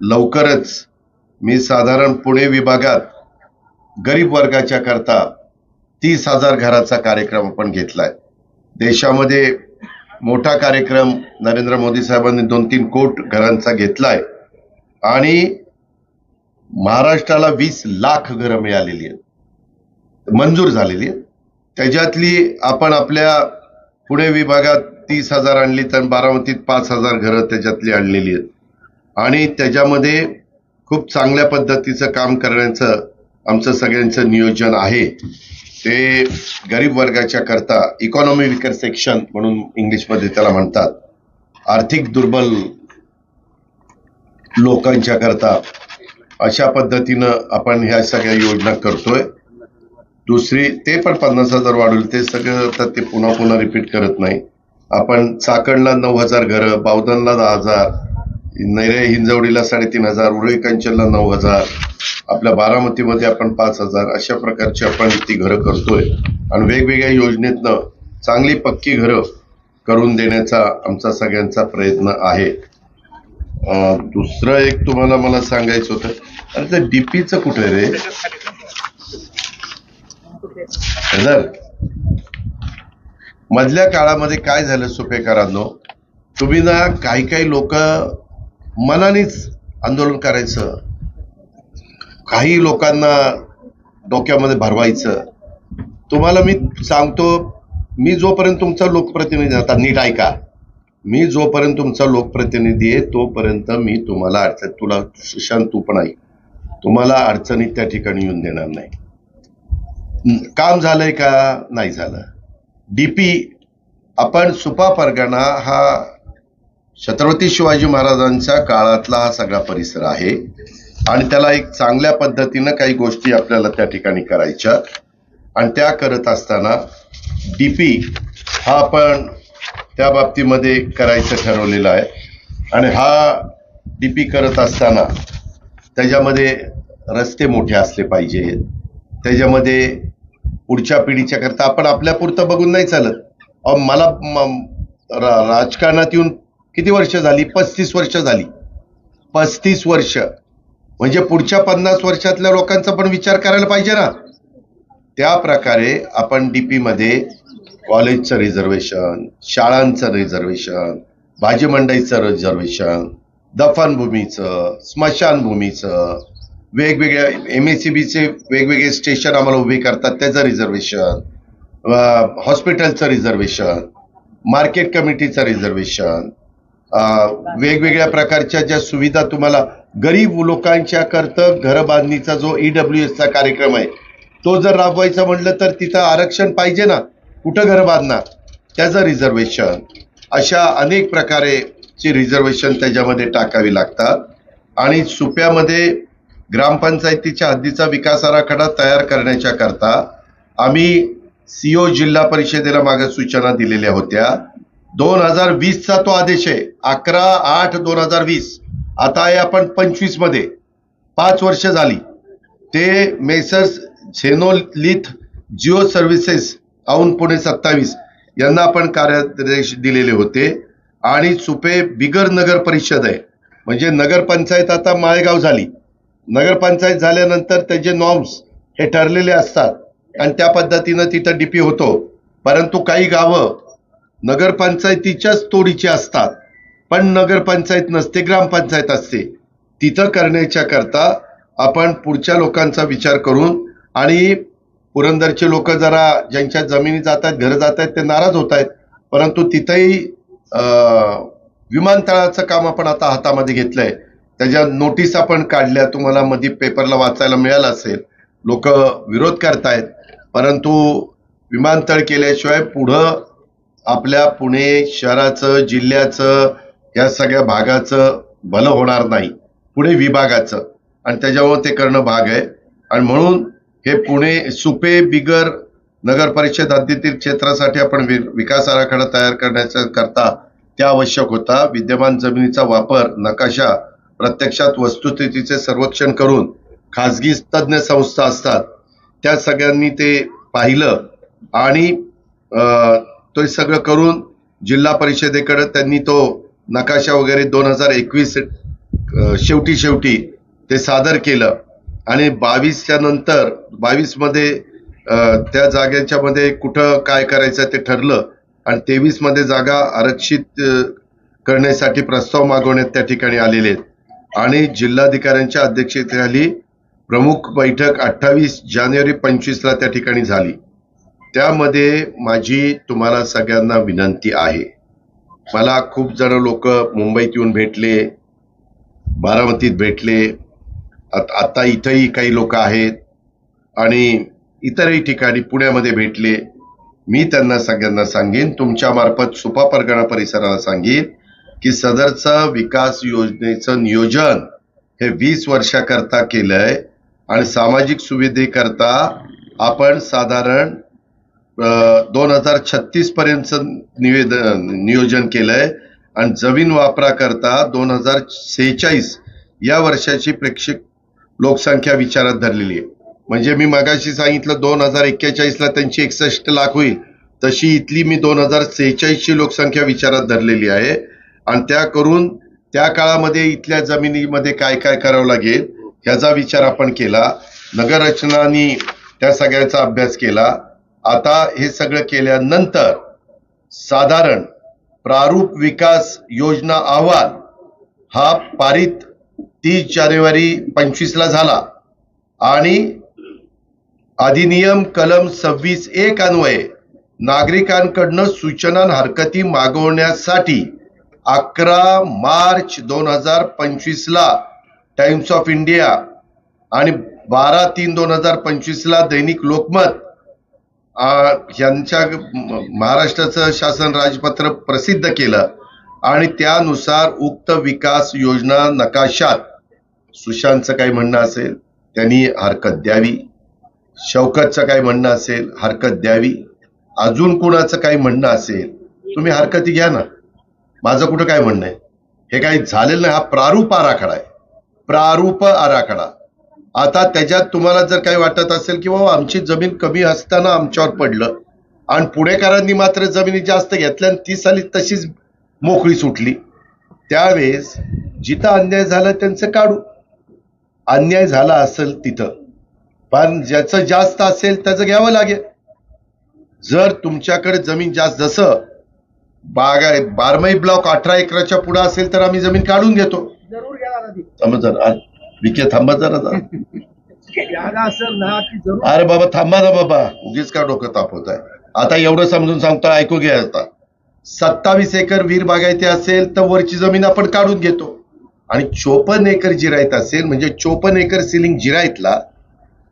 लवकरच मी साधारण पुणे विभागात गरीब वर्गाच्या करता 30,000 घराचा कार्यक्रम आपण घेतलाय. देशामध्ये मोठा कार्यक्रम नरेंद्र मोदी साहेबांनी 2-3 कोटी घरांचा घेतलाय आणि महाराष्ट्राला 20 लाख घरं मिळालेली आहेत, मंजूर झालेली आहेत. त्याच्यातली आपण आपल्या पुणे विभागात 30,000 आणली, तर बारामतीत 5,000 घरं त्याच्यातली आणलेली आहेत. आणि त्याच्यामध्ये खूप चांगल्या पद्धतीचं काम करण्याचं आमचं सगळ्यांचं नियोजन आहे. ते गरीब वर्गाच्या करता, इकॉनॉमी विकर सेक्शन म्हणून इंग्लिशमध्ये त्याला म्हणतात, आर्थिक दुर्बल लोकांच्या करता अशा पद्धतीनं आपण ह्या सगळ्या योजना करतोय. दुसरी, ते पण 50,000 वाढवले, ते सगळं तर ते पुन्हा पुन्हा रिपीट करत नाही. आपण चाकणला 9,000 घरं, बावधनला 10,000, नैरे हिंजवडीला 3,500, उरळी कंचनला 9,000, आपल्या बारामतीमध्ये आपण 5,000, अशा प्रकारची आपण ती घरं करतोय. आणि वेगवेगळ्या योजनेतनं चांगली पक्की घरं करून देण्याचा आमचा सगळ्यांचा प्रयत्न आहे. दुसरं एक तुम्हाला मला सांगायचं होतं, अरे ते डीपीचं कुठे रे? मधल्या काळामध्ये काय झालं सुपेकरांनो, तुम्ही ना काही लोक मनानेच आंदोलन करायचं, काही लोकांना डोक्यामध्ये भरवायचं. तुम्हाला मी सांगतो, मी जोपर्यंत तुमचा लोकप्रतिनिधी, आता नीट ऐका, मी जोपर्यंत तुमचा लोकप्रतिनिधी आहे तोपर्यंत मी तुम्हाला अडचण, तुला सुशांत तू पण ऐक, तुम्हाला अडचणीत त्या ठिकाणी येऊन देणार नाही. काम झालंय का? नाही झालं. डीपी आपण सुपा परगणा हा छत्रपती शिवाजी महाराजांच्या काळातला हा सगळा परिसर आहे आणि त्याला एक चांगल्या पद्धतीनं काही गोष्टी आपल्याला त्या ठिकाणी करायच्या, आणि त्या करत असताना डीपी हा आपण त्या बाबतीमध्ये करायचं ठरवलेलं आहे. आणि हा डीपी करत असताना त्याच्यामध्ये रस्ते मोठे असले पाहिजेत, त्याच्यामध्ये पुढच्या पिढीच्या करता आपण आपल्या पुरतं बघून नाही चालत. मला राजकारणात येऊन किती वर्ष झाली? 35 वर्ष झाली. 35 वर्ष म्हणजे पुढच्या 50 वर्षातल्या लोकांचा पण विचार करायला पाहिजे ना. त्या प्रकारे आपण डीपी मध्ये कॉलेजचं रिझर्वेशन, शाळांचं रिझर्वेशन, भाजी मंडईचं रिझर्वेशन, दफनभूमीचं, स्मशानभूमीचं, वेगवेगळ्या MSEBचे वेगवेगळे स्टेशन आम्हाला उभे करतात त्याचं रिझर्वेशन, हॉस्पिटलचं रिझर्वेशन, मार्केट कमिटीचं रिझर्वेशन, वेगवेगळ्या प्रकारच्या ज्या सुविधा तुम्हाला गरीब लोकांच्या करता घर बांधणीचा जो EWSचा कार्यक्रम आहे तो जर राबवायचा म्हटलं तर तिथं आरक्षण पाहिजे ना. कुठं घर बांधणार? त्याचं रिझर्वेशन. अशा अनेक प्रकारेची रिझर्वेशन त्याच्यामध्ये टाकावी लागतात. आणि सुप्यामध्ये ग्रामपंचायतीच्या हद्दीचा विकास आराखडा तयार करण्याच्या करता आम्ही CO जिल्हा परिषदेला मागे सूचना दिलेल्या होत्या. 2020चा तो आदेश आहे, 11/8/2020. आता आहे आपण 25 मध्ये, 5 वर्ष झाली. ते मेसर्स झेनोलिथ जिओ सर्व्हिसेस औंध पुणे 27 यांना आपण कार्यादेश दिलेले होते. आणि सुपे बिगर नगर परिषद आहे, म्हणजे नगरपंचायत आता माळेगाव झाली. नगरपंचायत झाल्यानंतर त्याचे नॉर्म्स हे ठरलेले असतात आणि त्या पद्धतीनं तिथं डीपी होतो. परंतु काही गावं नगरपंचायतीच्याच तोडीची असतात, पण नगरपंचायत नसते, ग्रामपंचायत असते. तिथं करण्याच्या करता आपण पुढच्या लोकांचा विचार करून, आणि पुरंदरचे लोक जरा ज्यांच्या जमिनी जात आहेत, घरं जात आहेत, ते नाराज होत आहेत. परंतु तिथेही विमानतळाचं काम आपण आता हातामध्ये घेतलंय. त्याच्या नोटीस आपण काढल्या, तुम्हाला मध्ये पेपरला वाचायला मिळालं असेल. लोक विरोध करतायत, परंतु विमानतळ केल्याशिवाय पुढं आपल्या पुणे शहराचं, जिल्ह्याचं, या सगळ्या भागाचं भलं होणार नाही, पुणे विभागाचं. आणि त्याच्यामुळे ते करणं भाग आहे. आणि म्हणून हे पुणे सुपे बिगर नगर परिषद हद्दीतील क्षेत्रासाठी आपण विकास आराखडा तयार करण्याचा करता त्या आवश्यक होता. विद्यमान जमिनीचा वापर, नकाशा, प्रत्यक्षात वस्तुस्थितीचे सर्वेक्षण करून खाजगी तज्ञ संस्था असतात त्या सगळ्यांनी ते पाहिलं आणि तो सगळं करून जिल्हा परिषदेकडे त्यांनी तो नकाशा वगैरे 2021 शेवटी ते सादर केलं. आणि 22च्या नंतर 22 मध्ये त्या जागेच्या मध्ये कुठं काय करायचं ते ठरलं. आणि 23 मध्ये जागा आरक्षित करण्यासाठी प्रस्ताव मागवण्यात त्या ठिकाणी आलेले आहेत. आणि जिल्हाधिकाऱ्यांच्या अध्यक्षतेखाली प्रमुख बैठक 28 जानेवारी 25 ला त्या ठिकाणी झाली. त्यामध्ये माझी तुम्हाला सगळ्यांना विनंती आहे. मला खूप जण लोक मुंबईत येऊन भेटले, बारामतीत भेटले, आता इथंही काही लोक आहेत आणि इतरही ठिकाणी पुण्यामध्ये भेटले. मी त्यांना सगळ्यांना सांगेन, तुमच्या मार्फत सुपा परगणा परिसराला सांगेन की सदरचा विकास योजनेचं नियोजन हे 20 वर्षाकरता केलंय आणि सामाजिक सुविधेकरता आपण साधारण 2036 पर्यंत नियोजन केलंय आणि जमीन वापराकरता 2046 या वर्षाची प्रेक्षक लोकसंख्या विचारात धरलेली आहे. म्हणजे मी मगाशी सांगितलं 2041 ला त्यांची 61 लाख होईल, तशी इथली मी 2046 ची लोकसंख्या विचारात धरलेली आहे. आणि त्या करून त्या काळामध्ये इथल्या जमिनीमध्ये काय काय करावं लागेल ह्याचा विचार आपण केला. नगररचनानी त्या सगळ्याचा अभ्यास केला. आता हे सगळं केल्यानंतर साधारण प्रारूप विकास योजना अहवाल हा पारित 30 जानेवारी 25 ला झाला आणि अधिनियम कलम 26(1) अन्वये नागरिकांकडनं सूचना हरकती मागवण्यासाठी 11 मार्च 2025 ला टाइम्स ऑफ इंडिया आणि 12/3/2025 ला दैनिक लोकमत यांच्या महाराष्ट्राचं शासन राजपत्र प्रसिद्ध केलं. आणि त्यानुसार उक्त विकास योजना नकाशात सुशांतचं काही म्हणणं असेल त्यांनी हरकत द्यावी, शौकतचं काही म्हणणं असेल हरकत द्यावी, अजून कुणाचं काही म्हणणं असेल तुम्ही हरकती घ्या ना. माझं कुठं काय म्हणणं आहे, हे काही झालेलं नाही. हा प्रारूप आराखडा आहे, प्रारूप आराखडा. आता त्याच्यात तुम्हाला जर काही वाटत असेल की बाबा आमची जमीन कमी असताना आमच्यावर पडलं आणि पुणेकरांनी मात्र जमिनी जास्त घेतल्या आणि ती साली तशीच मोकळी सुटली, त्यावेळेस जिथं अन्याय झाला त्यांचं काढू. अन्याय झाला असेल तिथं, पण ज्याचं जास्त असेल त्याचं घ्यावं लागेल. जर तुमच्याकडे जमीन जास्त, जसं बारमाही ब्लॉक 18 एकराच्या पुढे असेल तर आम्ही जमीन काढून घेतो. थांबा जरा विके, थांबा जरा अरे बाबा थांबा ना बाबा, उगीच का डोकं तापवत आहे. आता एवढं समजून सांगतो, ऐकू घ्या. आता 27 एकर वीर बागायती असेल तर वरची जमीन आपण काढून घेतो, आणि 54 एकर जिरायत असेल म्हणजे 54 एकर सिलिंग जिरायतला,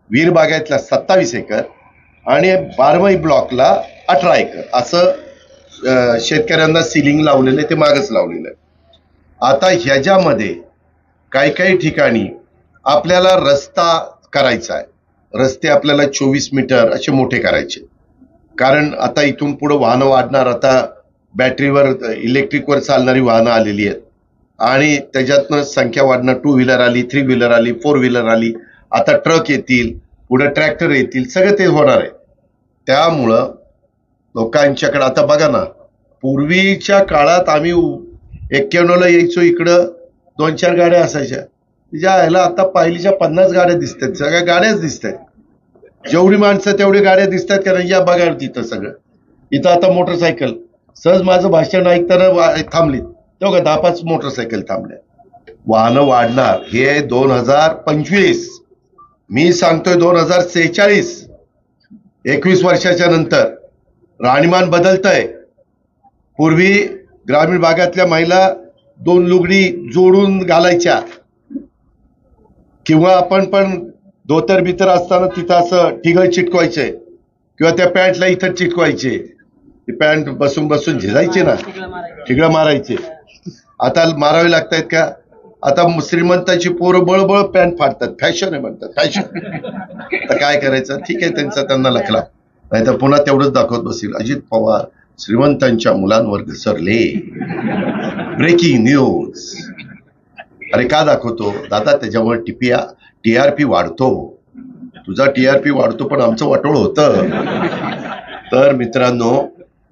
वीर बागायतला 27 एकर आणि बारमाही ब्लॉकला 18 एकर असं शेतकऱ्यांना सिलिंग लावलेलं आहे, ते मागच लावलेलं आहे. आता ह्याच्यामध्ये काही काही ठिकाणी आपल्याला रस्ता करायचा आहे. रस्ते आपल्याला 24 मीटर असे मोठे करायचे, कारण आता इथून पुढे वाहनं वाढणार. आता बॅटरीवर इलेक्ट्रिकवर चालणारी वाहनं आलेली आहेत आणि त्याच्यातनं संख्या वाढणार. 2 व्हीलर आली, 3 व्हीलर आली, 4 व्हीलर आली, आता ट्रक येतील, पुढे ट्रॅक्टर येतील, सगळं ते होणार आहे. त्यामुळं लोकांच्याकडे आता बघा ना, पूर्वीच्या काळात आम्ही 91ला यायचो, इकडं 2-4 गाड्या असायच्या, तिच्या ह्याला आता पाहिलीच्या 50 गाड्या दिसतात, सगळ्या गाड्याच दिसत आहेत. जेवढी माणसं तेवढी गाड्या दिसतात, कारण या बघा तिथं सगळं. इथं आता मोटरसायकल, सहज माझं भाषण ऐकताना थांबलीत तेव्हा 10-5 मोटरसायकल थांबल्या. वाहनं वाढणार. हे 2025, मी सांगतोय 2046, 21 वर्षाच्या नंतर राहणीमान बदलतंय. पूर्वी ग्रामीण भागातल्या महिला 2 लुगडी जोडून घालायच्या, किंवा आपण पण धोतर बितर असताना तिथं असं ठिगळ चिटकवायचे, किंवा त्या पॅन्टला इथं चिटकवायचे. ती पॅन्ट बसून बसून झिजायची ना, ठिगळं मारायचे. आता मारावे लागतायत का? आता श्रीमंताची पोरं बळबळ पॅन्ट फाडतात, फॅशन आहे म्हणतात, फॅशन. तर काय करायचं? ठीक आहे, त्यांना लखला, नाही तर पुन्हा तेवढंच दाखवत बसेल. अजित पवार श्रीमंतांच्या मुलांवर घसरले, ब्रेकिंग न्यूज. अरे का दाखवतो दादा? त्याच्यामुळे TRP वाढतो. तुझा TRP वाढतो, पण आमचं वाटोळ होतं. तर मित्रांनो,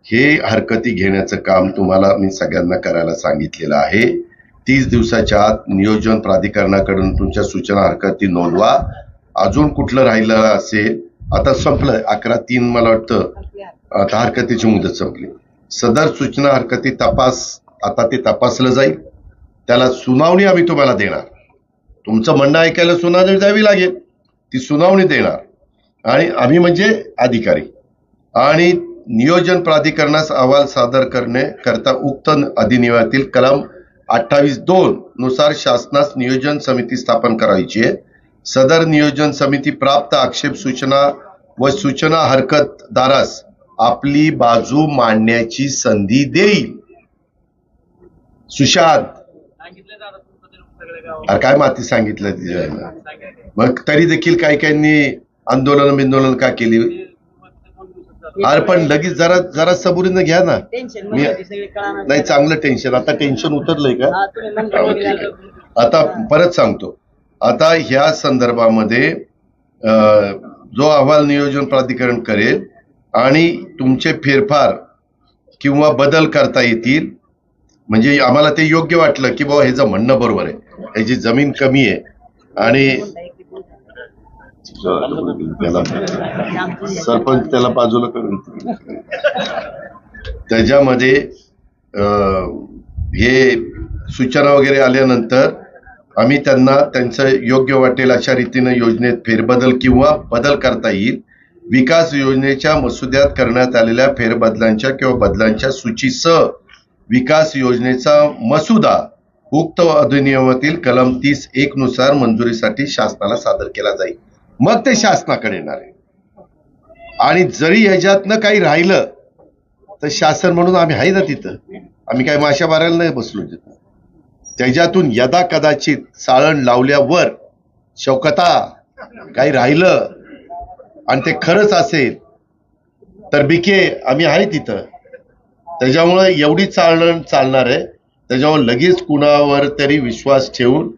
हे हरकती घेण्याचं काम तुम्हाला मी सगळ्यांना करायला सांगितलेलं आहे. 30 दिवसाच्या आत नियोजन प्राधिकरणाकडून तुमच्या सूचना हरकती नोंदवा. अजून कुठलं राहिलं असेल, आता संपलं 11/3 मला वाटतं, आता हरकतीची मुदत संपली. सदर सूचना हरकती आता ते तपासलं जाईल, त्याला सुनावणी आम्ही तुम्हाला देणार. तुमचं म्हणणं ऐकायला सुनावणी द्यावी लागेल, ती सुनावणी देणार, आणि आम्ही म्हणजे अधिकारी. आणि नियोजन प्राधिकरणास अहवाल सादर करता उक्त अधिनियमातील कलम 28(2) नुसार शासनास नियोजन समिती स्थापन करायची आहे. सदर नियोजन समिती प्राप्त आक्षेप सूचना व सूचना हरकतदारास आपली बाजू मांडण्याची संधी देईल. सुशांत, अरे काय माती सांगितलं तिच्या? मग तरी देखील काही काहींनी आंदोलन का केली? अरे पण लगेच जरा सबुरीनं घ्या ना. नाही, चांगलं टेन्शन. आता टेन्शन उतरलंय का? आता परत सांगतो, आता ह्या संदर्भामध्ये जो अहवाल नियोजन प्राधिकरण करेल आणि तुमचे फेरफार किंवा बदल करता येतील, म्हणजे आम्हाला ते योग्य वाटलं की बाबा ह्याचं म्हणणं बरोबर आहे, ह्याची जमीन कमी आहे आणि सरपंच त्याला बाजूला करून त्याच्यामध्ये हे सूचना वगैरे आल्यानंतर आम्ही त्यांना त्यांचं योग्य वाटेल अशा रीतीनं योजनेत फेरबदल किंवा बदल करता येईल. विकास योजनेच्या मसुद्यात करण्यात आलेल्या फेरबदलांच्या किंवा बदलांच्या सूचीसह विकास योजनेचा मसुदा उक्त अधिनियमातील कलम 30(1) नुसार मंजुरीसाठी शासनाला सादर केला जाईल. मग ते शासनाकडे येणार आहे. आणि जरी याच्यातनं काही राहिलं तर शासन म्हणून आम्ही आहे ना तिथं, आम्ही काही माशा मारायला नाही बसलो तिथं. त्याच्यातून यदा कदाचित चाळण लावल्यावर शौकता काही राहिलं आणि ते खरंच असेल तर बिके आम्ही आहे तिथं. त्याच्यामुळे एवढी चाळण चालणार आहे, त्याच्यामुळे लगेच कुणावर तरी विश्वास ठेवून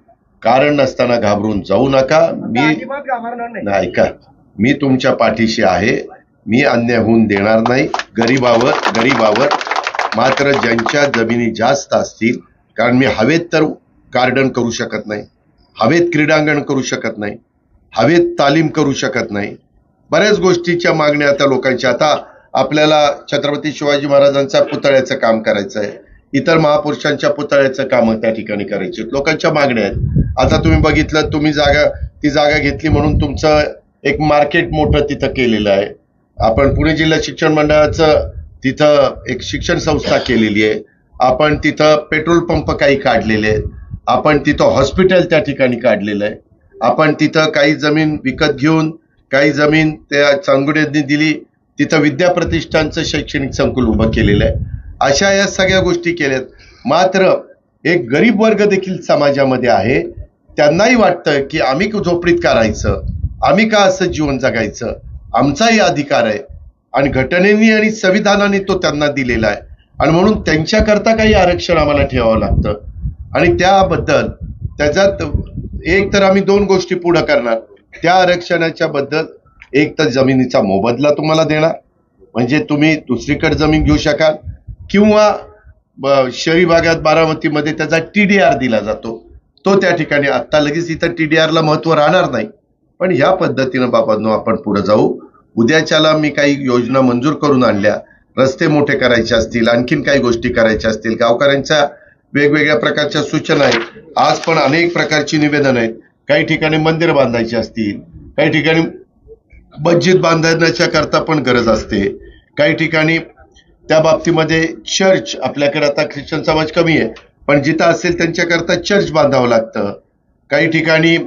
कारण नसताना घाबरून जाऊ नका. नाही, ऐका, मी तुमच्या पाठीशी आहे. मी अन्याय होऊन देणार नाही गरीबावर. मात्र ज्यांच्या जमिनी जास्त असतील, कारण मी हवेत तर गार्डन करू शकत नाही, हवेत क्रीडांगण करू शकत नाही, हवेत तालीम करू शकत नाही. बऱ्याच गोष्टीच्या मागण्या आता लोकांच्या. आता आपल्याला छत्रपती शिवाजी महाराजांच्या पुतळ्याचं काम करायचं आहे, इतर महापुरुषांच्या पुतळ्याचं काम त्या ठिकाणी करायचे, लोकांच्या मागण्या आहेत. आता तुम्ही बघितलं, तुम्ही ती जागा घेतली म्हणून तुमचं एक मार्केट मोठं तिथं केलेलं आहे. आपण पुणे जिल्हा शिक्षण मंडळाचं तिथं एक शिक्षण संस्था केलेली आहे. आपण तिथं पेट्रोल पंप काही काढलेले आहेत. आपण तिथं हॉस्पिटल त्या ठिकाणी काढलेलं आहे. आपण तिथं काही जमीन विकत घेऊन, काही जमीन त्या चांगुड्यांनी दिली, तिथं विद्या प्रतिष्ठानचं शैक्षणिक संकुल उभं केलेलं आहे. अशा या सगळ्या गोष्टी केल्यात. मात्र एक गरीब वर्ग देखील समाजामध्ये आहे. त्यांनाही वाटतं की आम्ही झोपडीत का राहायचं, आम्ही का असं जीवन जगायचं, आमचाही अधिकार आहे आणि घटनेने आणि संविधानाने तो त्यांना दिलेला आहे. आणि म्हणून त्यांच्याकरता काही आरक्षण आम्हाला ठेवावं लागतं. आणि त्याबद्दल त्याच्यात एक तर आम्ही 2 गोष्टी पुढे करणार. त्या आरक्षणाच्या बद्दल एक तर जमिनीचा मोबदला तुम्हाला देणार, म्हणजे तुम्ही दुसरीकडे जमीन घेऊ शकाल, किंवा शहरी भागात बारामतीमध्ये त्याचा TDR दिला जातो, तो त्या ठिकाणी. आत्ता लगेच इथं TDRला महत्व राहणार नाही, पण ह्या पद्धतीनं बाबांनो आपण पुढे जाऊ. उद्याच्याला मी काही योजना मंजूर करून आणल्या, रस्ते मोठे करायचे असतील, आणखीन काही गोष्टी करायच्या असतील, गावकऱ्यांच्या वेगवेगळ्या प्रकारच्या सूचना आहेत. आज पण अनेक प्रकारची निवेदन आहेत. काही ठिकाणी मंदिर बांधायची असतील, काही ठिकाणी मस्जिद बांधण्याच्या करता पण गरज असते, काही ठिकाणी त्या बाबतीमध्ये चर्च, आपल्याकडे आता ख्रिश्चन समाज कमी आहे, पण जिथं असेल त्यांच्याकरता चर्च बांधावं लागतं. काही ठिकाणी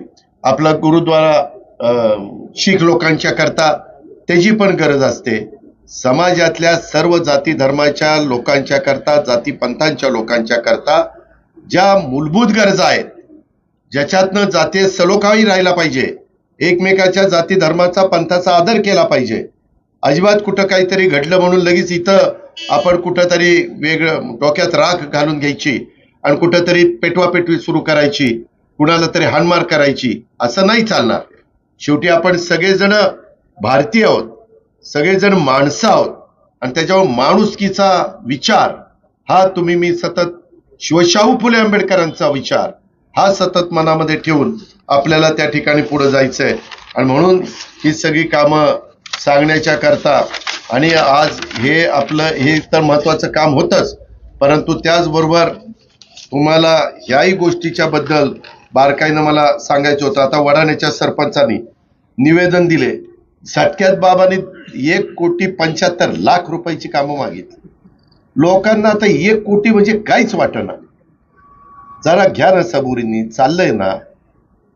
आपला गुरुद्वारा शीख लोकांच्या करता त्याची पण गरज असते. समाजातल्या सर्व जाती धर्माच्या लोकांच्या करता, जाती पंथांच्या लोकांच्या करता ज्या मूलभूत गरजा आहेत, ज्याच्यातनं जातीय सलोखाही राहिला पाहिजे, एकमेकाच्या जाती धर्माचा पंथाचा आदर केला पाहिजे. अजिबात कुठं काहीतरी घडलं म्हणून लगेच इथं आपण कुठंतरी वेगळं डोक्यात राख घालून घ्यायची आणि कुठंतरी पेटवापेटवी सुरू करायची, कुणाला तरी हाणमार करायची, असं नाही चालणार. शेवटी आपण सगळेजण भारतीय आहोत, सगळेजण माणसं आहोत आणि त्याच्यावर माणुसकीचा विचार हा तुम्ही मी सतत शिवशाहू फुले आंबेडकरांचा विचार हा सतत मनामध्ये ठेवून आपल्याला त्या ठिकाणी पुढे जायचंय. आणि म्हणून ही सगळी कामं सांगण्याच्या करता, आणि आज हे आपलं हे तर महत्वाचं काम होतंच, परंतु त्याचबरोबर तुम्हाला ह्याही गोष्टीच्या बद्दल बारकाईनं मला सांगायचं होतं. आता वडाण्याच्या सरपंचांनी निवेदन दिले, सटक्यात बाबांनी 1,75,00,000 रुपयाची कामं मागितली. लोकांना आता 1 कोटी म्हणजे काहीच वाटेना. जरा घ्या ना सबुरींनी, चाललंय ना,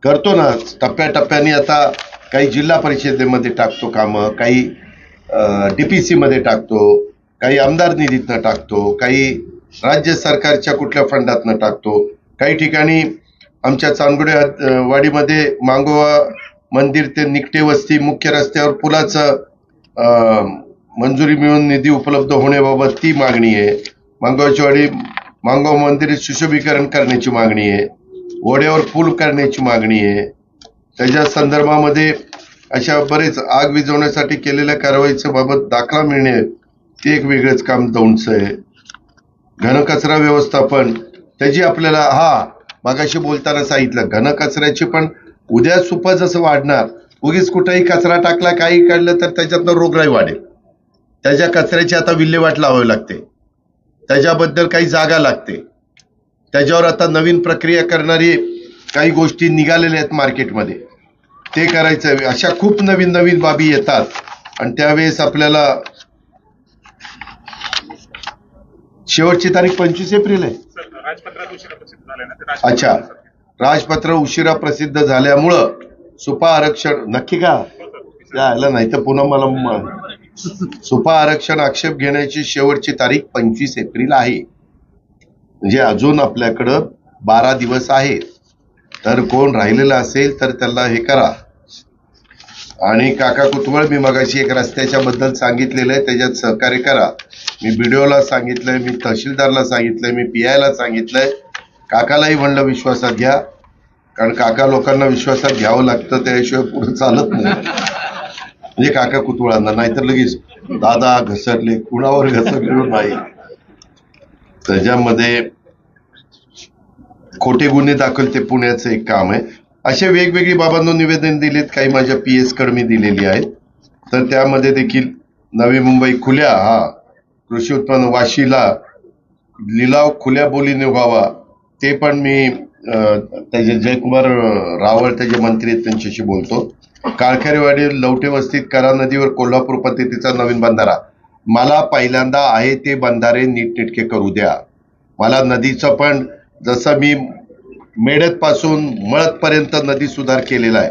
करतो ना टप्प्याटप्प्याने. आता काही जिल्हा परिषदेमध्ये टाकतो कामं, काही DPC मध्ये टाकतो, काही आमदार निधीतनं टाकतो, काही राज्य सरकारच्या कुठल्या फंडातनं टाकतो. काही ठिकाणी आमच्या चांदगुडे वाडीमध्ये मांगोवा मंदिर ते निकटे वस्ती मुख्य रस्त्यावर पुलाचं मंजुरी मिळून निधी उपलब्ध होण्याबाबत ती मागणी आहे. मांगोवाची वाडी मांगोवा मंदिर सुशोभीकरण करण्याची मागणी आहे. ओढ्यावर पूल करण्याची मागणी आहे. त्याच्या संदर्भामध्ये अशा बरेच आग विझवण्यासाठी केलेल्या कारवाईच्या बाबत दाखला मिळणे ते एक वेगळंच काम दौंडचं आहे. घनकचरा व्यवस्थापन त्याची आपल्याला मगाशी बोलताना सांगितलं, घनकचऱ्याची पण उद्या सुप जसं वाढणार, उगीच कुठेही कचरा टाकला काही काढलं तर त्याच्यातनं रोगराई वाढेल. त्याच्या कचऱ्याची आता विल्हेवाट लावावी लागते, त्याच्याबद्दल काही जागा लागते, त्याच्यावर आता नवीन प्रक्रिया करणारी काही गोष्टी निघालेल्या आहेत मार्केटमध्ये, ते करायचं. अशा खूप नवीन नवीन बाबी येतात आणि त्यावेळेस आपल्याला शेवटची तारीख 25 एप्रिल आहे. अच्छा, राजपत्र उशिरा प्रसिद्ध झाल्यामुळं सुपा आरक्षण नक्की का आलं नाही तर पुन्हा मला सुपा आरक्षण आक्षेप घेण्याची शेवटची तारीख 25 एप्रिल आहे. म्हणजे अजून आपल्याकडं 12 दिवस आहेत. तर कोण राहिलेलं असेल तर त्याला हे करा. आणि काका कुतवळ, मी मगाशी एक रस्त्याच्या बद्दल सांगितलेलं आहे, त्याच्यात सहकार्य करा. मी BDOला सांगितलंय, मी तहसीलदारला सांगितलंय, मी PIला सांगितलंय, काकालाही म्हणलं विश्वासात घ्या. कारण काका लोकांना विश्वासात घ्यावं लागतं, त्याशिवाय पुढे चालत नाही. म्हणजे काका कुतुळांना, नाहीतर लगेच दादा घसरले, कुणावर घसरले नाही. त्याच्यामध्ये खोटे गुन्हे दाखल ते पुण्याचं एक काम आहे. असे वेगवेगळी बाबांनो निवेदन दिलेत, काही माझ्या PS कडे मी दिलेली आहेत. तर त्यामध्ये देखील नवी मुंबई खुल्या, कृषी उत्पन्न वाशीला लिलाव खुल्या बोलीने व्हावा, ते पण मी त्याचे जयकुमार रावळ त्याचे मंत्री आहेत त्यांच्याशी बोलतो. काळखेरवाडी लवटे वस्तीत करा नदीवर कोल्हापूर पद्धतीचा नवीन बंधारा. मला पहिल्यांदा आहे ते बंधारे नीटनेटके करू द्या. मला नदीचं पण, जसं मी मेडत पासून मळत पर्यंत नदी सुधार केलेला आहे,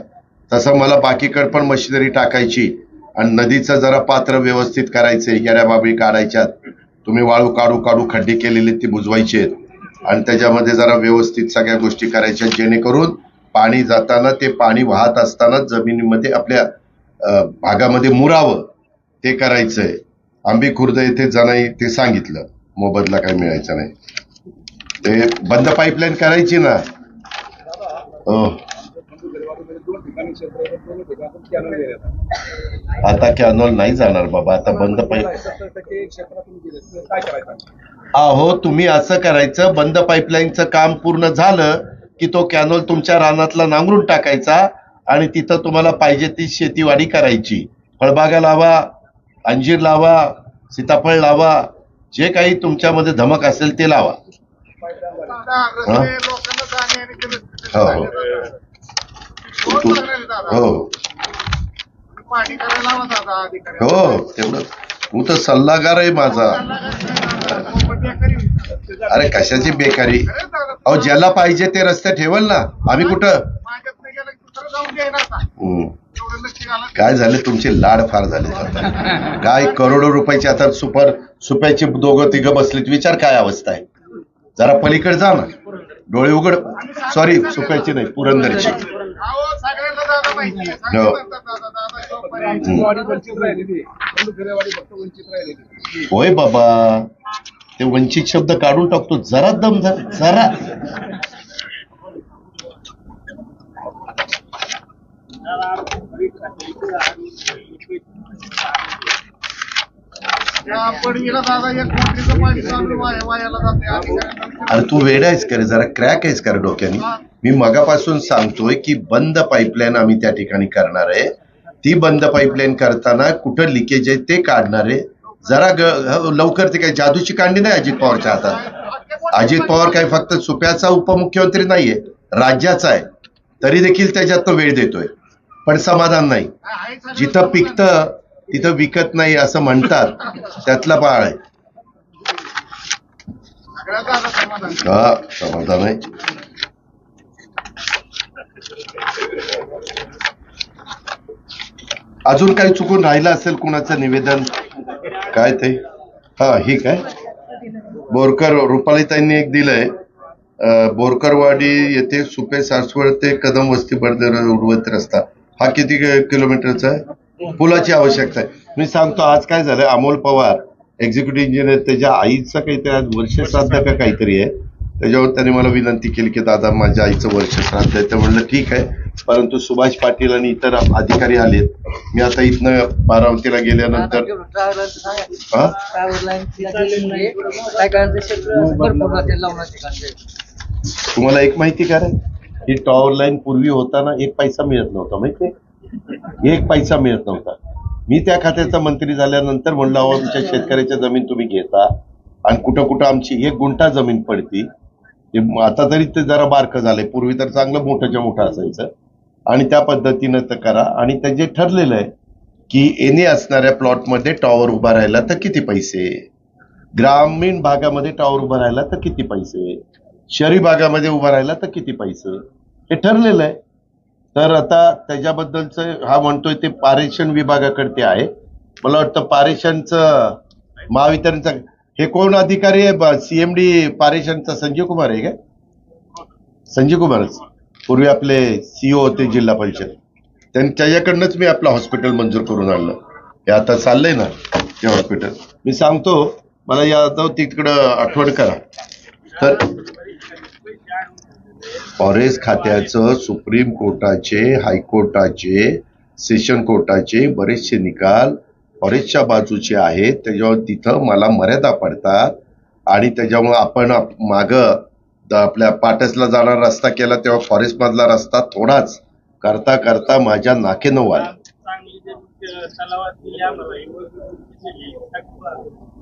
तसं मला बाकीकडे पण मशिनरी टाकायची आणि नदीचं जरा पात्र व्यवस्थित करायचे, येड्या बाबळी काढायच्यात. तुम्ही वाळू काढू खड्डे केलेले ते बुजवायचे आणि त्याच्यामध्ये जरा व्यवस्थित सगळ्या गोष्टी करायच्या, जेणेकरून पाणी जाताना ते पाणी वाहत असताना जमिनीमध्ये आपल्या भागामध्ये मुरावं, ते करायचंय. आंबी खुर्द येथे जणाई ते सांगितलं, मोबदला काही मिळायचा नाही. ते बंद पाईपलाईन करायची ना. आता कॅनॉल नाही जाणार बाबा, आता बंद पाईप. अहो तुम्ही असं करायचं, बंद पाईपलाईनचं काम पूर्ण झालं की तो कॅनॉल तुमच्या रानातला नांगरून टाकायचा आणि तिथं तुम्हाला पाहिजे ती शेतीवाडी करायची. फळबागा लावा, अंजीर लावा, सीताफळ लावा, जे काही तुमच्यामध्ये धमक असेल ते लावा. हो तेवढं तू तर सल्लागार आहे माझा. अरे कशाची बेकारी. अहो ज्याला पाहिजे ते रस्ते ठेवल ना, आम्ही कुठं. काय झाले तुमचे लाड फार झाले. काय करोडो रुपयाचे आता सुप्याचे दोघं तिघं बसलेत, विचार काय अवस्था आहे. जरा पलीकडे जा ना, डोळे उघड. सॉरी सुप्याची नाही, पुरंदरची. होय बाबा, ते वंचित शब्द काढून टाकतो. जरा दम धर जरा. अरे तू वेडा आहेस का रे, जरा क्रॅक आहेस का रे डोक्याने. मी मगापासून सांगतोय की बंद पाईपलाईन आम्ही त्या ठिकाणी करणार आहे. ती बंद पाईपलाईन करताना कुठं लिकेज आहे ते काढणार आहे. जरा लवकर. ते काही जादूची कांडी नाही अजित पवारच्या हातात. अजित पवार काय फक्त सुप्याचा उपमुख्यमंत्री नाहीये, राज्याचा आहे. तरी देखील त्याच्यात तो वेळ देतोय, पण समाधान नाही. जिथं पिकतं तिथं विकत नाही असं म्हणतात, त्यातला बाळ आहे. हा समाधान आहे. अजून काही चुकून राहिलं असेल कुणाचं निवेदन काय ते. ही काय बोरकर रुपालीताईंनी एक दिलंय. बोरकरवाडी येथे सुपे सासवड ते कदम वस्ती बर्दर उडवत रस्ता, हा किती किलोमीटरचा आहे. पुलाची आवश्यकता आहे. मी सांगतो आज काय झालं, अमोल पवार एक्झिक्युटिव्ह इंजिनियर, त्याच्या आईचं काहीतरी आज वर्षश्राद्ध का काहीतरी आहे. त्याच्यावर त्याने मला विनंती केली की दादा माझ्या आईचं वर्षश्राद्ध आहे. तर म्हणलं ठीक आहे, परंतु सुभाष पाटील आणि इतर अधिकारी आलेत. मी आता इथनं बारामतीला गेल्यानंतर तुम्हाला एक माहिती का रे, ही टॉवर लाईन पूर्वी होताना 1 पैसा मिळत नव्हता, माहितीये. 1 पैसा मिळत नव्हता. मी त्या खात्याचा मंत्री झाल्यानंतर म्हणलं अहो आमच्या शेतकऱ्याच्या जमीन तुम्ही घेता आणि कुठं कुठं आमची 1 गुंठा जमीन पडती. आता तरी ते जरा बारकं झालंय, पूर्वी तर चांगलं मोठंच्या मोठं असायचं. आणि त्या पद्धतीनं तर करा. आणि ते जे ठरलेलं आहे की एने असणाऱ्या प्लॉटमध्ये टॉवर उभा राहिला तर किती पैसे, ग्रामीण भागामध्ये टॉवर उभा राहिला तर किती पैसे, शहरी भागामध्ये उभा राहिला तर किती पैसे, हे ठरलेलं आहे. तर आता त्याच्याबद्दलचं हा म्हणतोय ते पारेषण विभागाकडे ते आहे. मला वाटतं पारेषणचं महावितरणचं हे कोण अधिकारी आहे, सीएमडी पारेषणचा संजीव कुमार आहे काय. संजीव कुमारच पूर्वी आपले सीओ होते जिल्हा परिषद, त्याच्याकडनंच मी आपलं हॉस्पिटल मंजूर करून आणलं. हे आता चाललंय ना ते हॉस्पिटल. मी सांगतो मला यादव तिकडं आठवण करा. तर फॉरेस्ट खात्याचं सुप्रीम कोर्टाचे, हायकोर्टाचे, सेशन कोर्टाचे बरेचसे निकाल फॉरेस्टच्या बाजूचे आहेत. त्याच्यावर तिथं मला मर्यादा पडतात आणि त्याच्यामुळे आपण आपल्या पाटसला जाणारा रस्ता केला तेव्हा फॉरेस्ट मधला रस्ता थोडाच करता करता माझ्या नाकेनं वाला.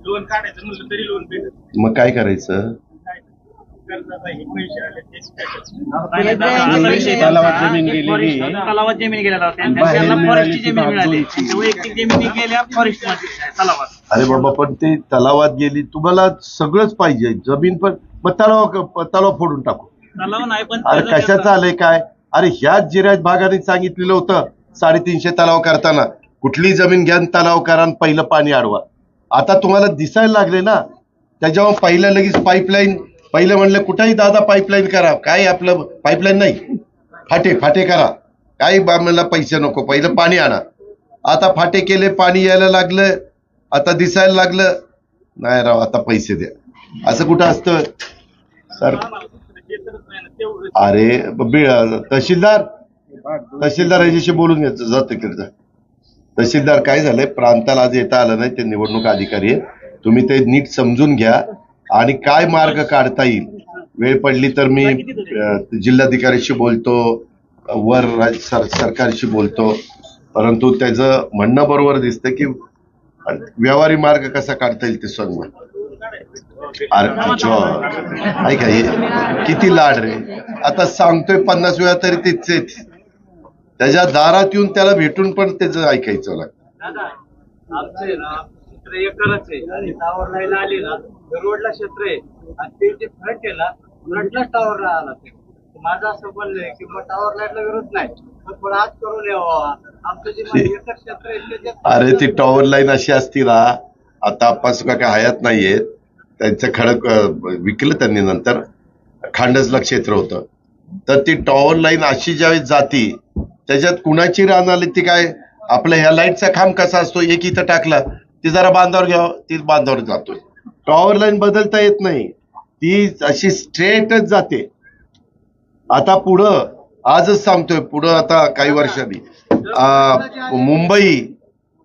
लोन काढायचं म्हणलं तरी लोन भेटत मग काय करायचं? तलावात जमीन गेलेली आहे. तलावात जमीन गेलेला होत्या बाहेर त्यांना फॉरेस्टची मिळाली ती जमीन मिळाली, भागजोडीची. त्यांच्या वैयक्तिक जमिनी गेल्या फॉरेस्ट मध्ये तलावात. अरे बाबा, पण ते तलावात गेली, तुम्हाला सगळंच पाहिजे जमीन, पण मग तलाव फोडून टाकू. तलाव नाही पण अरे कशाचं आलंय काय? अरे ह्याच जिराज भागाने सांगितलेलं होतं 350 तलाव करताना कुठली जमीन घ्या तलाव करा आणि पहिलं पाणी अडवा. आता तुम्हाला दिसायला लागले ना, त्याच्यावर पहिलं लगेच पाईपलाईन. पहिलं म्हणलं कुठेही दादा पाईपलाईन करा, काय आपलं पाईपलाईन नाही, फाटे करा, काही मला पैसे नको, पहिलं पाणी आणा. आता फाटे केले, पाणी यायला लागलं, आता दिसायला लागलं, नाही राव आता पैसे द्या. असं कुठं असतं सर? अरे तहसीलदार याच्याशी बोलून घ्यायचं, जात तिकडचं. तहसीलदार काय झालंय, प्रांताला आज येता आलं नाही, ते निवडणूक अधिकारी आहे. तुम्ही ते नीट समजून घ्या आणि काय मार्ग काढता येईल. वेळ पडली तर मी जिल्हाधिकाऱ्याशी बोलतो, वर सरकारशी बोलतो, परंतु त्याचं म्हणणं बरोबर दिसतं की व्यवहारी मार्ग कसा काढता येईल ते सांग. ऐका, हे किती लाड रे. आता सांगतोय 50 वेळा तरी तेच त्याच्या दारात येऊन त्याला भेटून पण त्याचं ऐकायचं लागतं. आमचं ना क्षेत्र एकरच आहे आणि टावर लाईन आली ना रोडला क्षेत्र आहे आणि ते जे फ्रंट आहे ना फ्रंटला टावर आला. माझं असं बोललंय की मग टावर लाईनला विरोध नाही, पण आज करून यावं आमचं जे एकर क्षेत्र आहे त्याच्यात. अरे ती टॉवर लाईन अशी असती ना, आता आप्पास काय हयात नाहीयेत, त्यांचं खडक विकलं त्यांनी, नंतर खांडसला क्षेत्र होतं. तर ती टॉवर लाईन अशी ज्यावेळेस जाती त्याच्यात कुणाची रान आली, ती काय आपल्या ह्या लाईटचा खांब कसा असतो, एक इथं टाकला ती जरा बांधावर घ्यावं, ती बांधावर जातोय. टॉवर लाईन बदलता येत नाही, ती अशी स्ट्रेटच जाते. आता पुढं आजच सांगतोय, पुढं आता काही वर्षांनी मुंबई,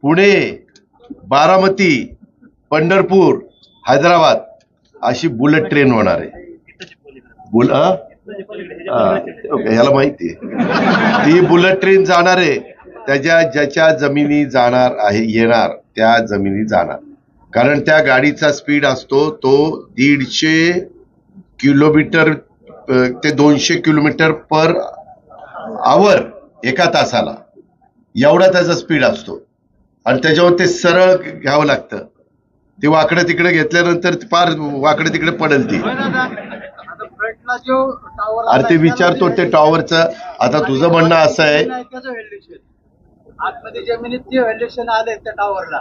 पुणे, बारामती, पंढरपूर, हैदराबाद अशी बुलेट ट्रेन होणार आहे. ह्याला माहिती आहे, ती बुलेट ट्रेन जाणार आहे. ज्याच्या जमिनी जाणार आहे, येणार त्या जमिनी जाणार, कारण त्या गाडीचा स्पीड असतो तो 150 किलोमीटर ते 200 किलोमीटर पर आवर एका तासाला, एवढा त्याचा स्पीड असतो. आणि त्याच्यावर ते सरळ घ्यावं लागतं. ते वाकडे तिकडे घेतल्यानंतर फार वाकडे तिकडे पडेल ती. अरे ते विचारतो ते टॉवरचं. आता तुझं म्हणणं असं आहे, आतमध्ये जमिनीत जे व्हॅल्युएशन आलंय त्या टॉवरला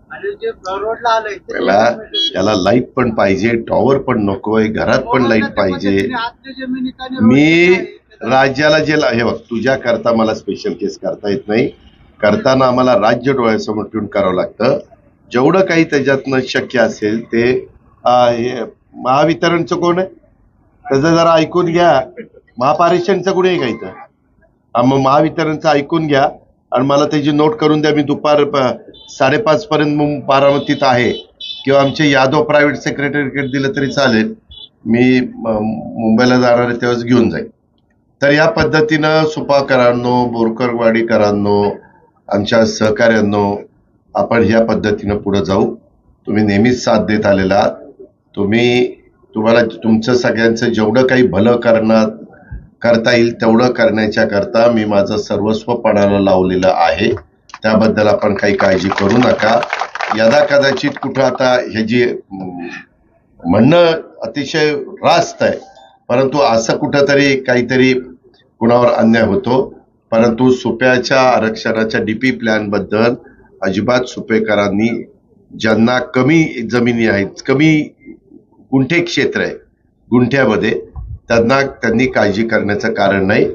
आणि जे रोडला आलंय त्याला लाईट पण पाहिजे, टॉवर पण नकोय, घरात पण लाईट पाहिजे. मी राज्याला जे हे बघ, तुझ्या करता मला स्पेशल केस करता येत नाही. करताना आम्हाला राज्य डोळ्यासमोर ठेवून करावं लागतं. जेवढं काही त्याच्यातनं शक्य असेल ते. महावितरणचं कोण आहे त्याचं जरा ऐकून घ्या. महापारेषणचं कोणी आहे का इथं? मग महावितरणचं ऐकून घ्या आणि मला त्याची नोट करून द्या. मी दुपार 5:30 पर्यंत बारामतीत आहे, किंवा आमचे यादव प्रायव्हेट सेक्रेटरीकडे दिलं तरी चालेल. मी मुंबईला जाणार आहे तेव्हाच घेऊन जाईल. तर या पद्धतीनं सुपाकरांनो, बोरकरवाडीकरांनो, आमच्या सहकार्यांनो, आपण ह्या पद्धतीनं पुढे जाऊ. तुम्ही नेहमीच साथ देत आलेला आहात. तुम्हाला तुमचं सगळ्यांचं जेवढं काही भलं करता येईल तेवढं करण्याच्या करता मी माझं सर्वस्व पणाला लावलेलं आहे. त्याबद्दल आपण काही काळजी करू नका. यदा कदाचित कुठं आता हे जे म्हणणं अतिशय रास्त आहे, परंतु असं कुठंतरी काहीतरी कुणावर अन्याय होतो. परंतु सुप्याच्या आरक्षणाच्या डीपी प्लॅन बद्दल अजिबात सुपेकरांनी, ज्यांना कमी जमिनी आहेत, कमी गुंठे क्षेत्र आहे गुंठ्यामध्ये, त्यांनी काळजी करण्याचं कारण नाही.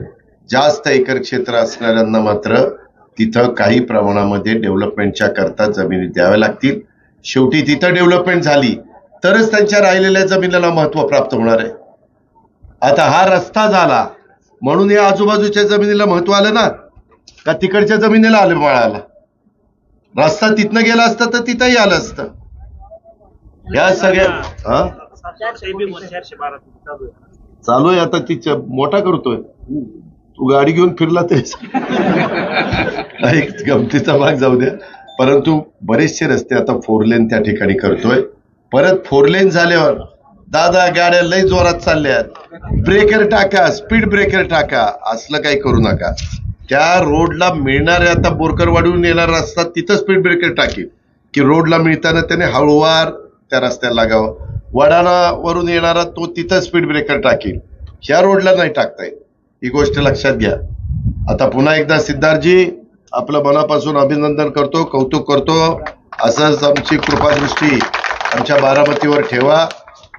जास्त एकर क्षेत्र असणाऱ्यांना मात्र तिथं काही प्रमाणामध्ये डेव्हलपमेंटच्या करता जमिनी द्याव्या लागतील. शेवटी तिथं डेव्हलपमेंट झाली तरच त्यांच्या राहिलेल्या जमिनीला महत्व प्राप्त होणार आहे. आता हा रस्ता झाला म्हणून या आजूबाजूच्या जमिनीला महत्व आलं ना, का तिकडच्या जमिनीला आलं मिळाला? रस्ता तिथनं गेला असता तर तिथंही आलं असतं. या सगळ्या हा चालू आहे आता, ती मोठा करतोय. तू गाडी घेऊन फिरला तेच एक गमतीचा भाग जाऊ द्या. परंतु बरेचसे रस्ते आता 4 लेन त्या ठिकाणी करतोय. परत 4 लेन झाल्यावर दादा गाड्या लय जोरात चालल्यात, ब्रेकर टाका, स्पीड ब्रेकर टाका, असलं काही करू नका. त्या रोडला मिळणारे आता बोरकरवाडीहून येणारा रस्ता तिथं स्पीड ब्रेकर टाकेल की रोडला मिळताना त्याने हळूवार त्या रस्त्याला लागावं. वडाना वरून येणारा तो तिथं स्पीड ब्रेकर टाकेल, ह्या रोडला नाही टाकता येत. ही गोष्ट लक्षात घ्या. आता पुन्हा एकदा सिद्धार्थजी आपलं मनापासून अभिनंदन करतो, कौतुक करतो. असंच आमची कृपादृष्टी आमच्या बारामतीवर ठेवा,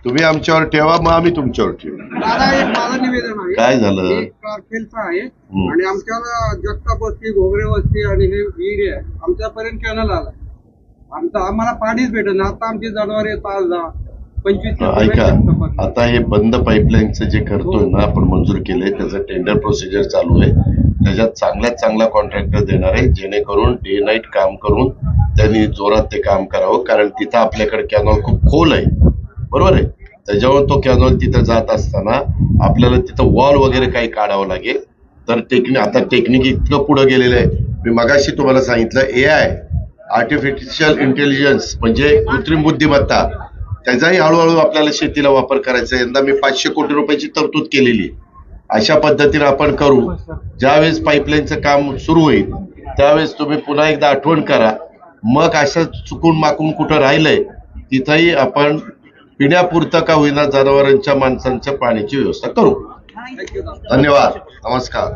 तुम्ही आमच्यावर ठेवा, मग आम्ही तुमच्यावर ठेवू. दादा एक माझं निवेदन आहे. काय झालं? एक कारखेलचं आहे आणि आमच्याला जगताप वस्ती, घोगरे वस्ती आणि हे विहीर आहे, आमच्यापर्यंत कॅनल आला. आम्हाला पाणीच भेटत नाही. आता आमची जनावर येत 25 ऐका, आता हे बंद पाईपलाईनचं जे करतोय ना आपण, मंजूर केलंय, त्याचं टेंडर प्रोसिजर चालू आहे. त्याच्यात चांगल्यात चांगला कॉन्ट्रॅक्टर देणार आहे, जेणेकरून डे नाईट काम करून त्यांनी जोरात ते काम करावं. कारण तिथं आपल्याकडे कॅनॉल खूप खोल आहे, बरोबर आहे. त्याच्यावर तो कॅनॉल तिथं जात असताना आपल्याला तिथं वॉल वगैरे काही काढावं लागेल. तर आता टेक्निक इतकं पुढे गेलेलं आहे. मी मगाशी तुम्हाला सांगितलं, AI आर्टिफिशियल इंटेलिजन्स म्हणजे कृत्रिम बुद्धिमत्ता, त्याचाही हळूहळू आपल्याला शेतीला वापर करायचा. यंदा मी 500 कोटी रुपयाची तरतूद केलेली. अशा पद्धतीने आपण करू. ज्यावेळेस पाईपलाईनचं काम सुरू होईल त्यावेळेस तुम्ही पुन्हा एकदा आठवण करा. मग असं चुकून माकून कुठं राहिलंय तिथंही आपण पिण्यापुरतं का होईना जनावरांच्या, माणसांच्या पाण्याची व्यवस्था करू. धन्यवाद. नमस्कार.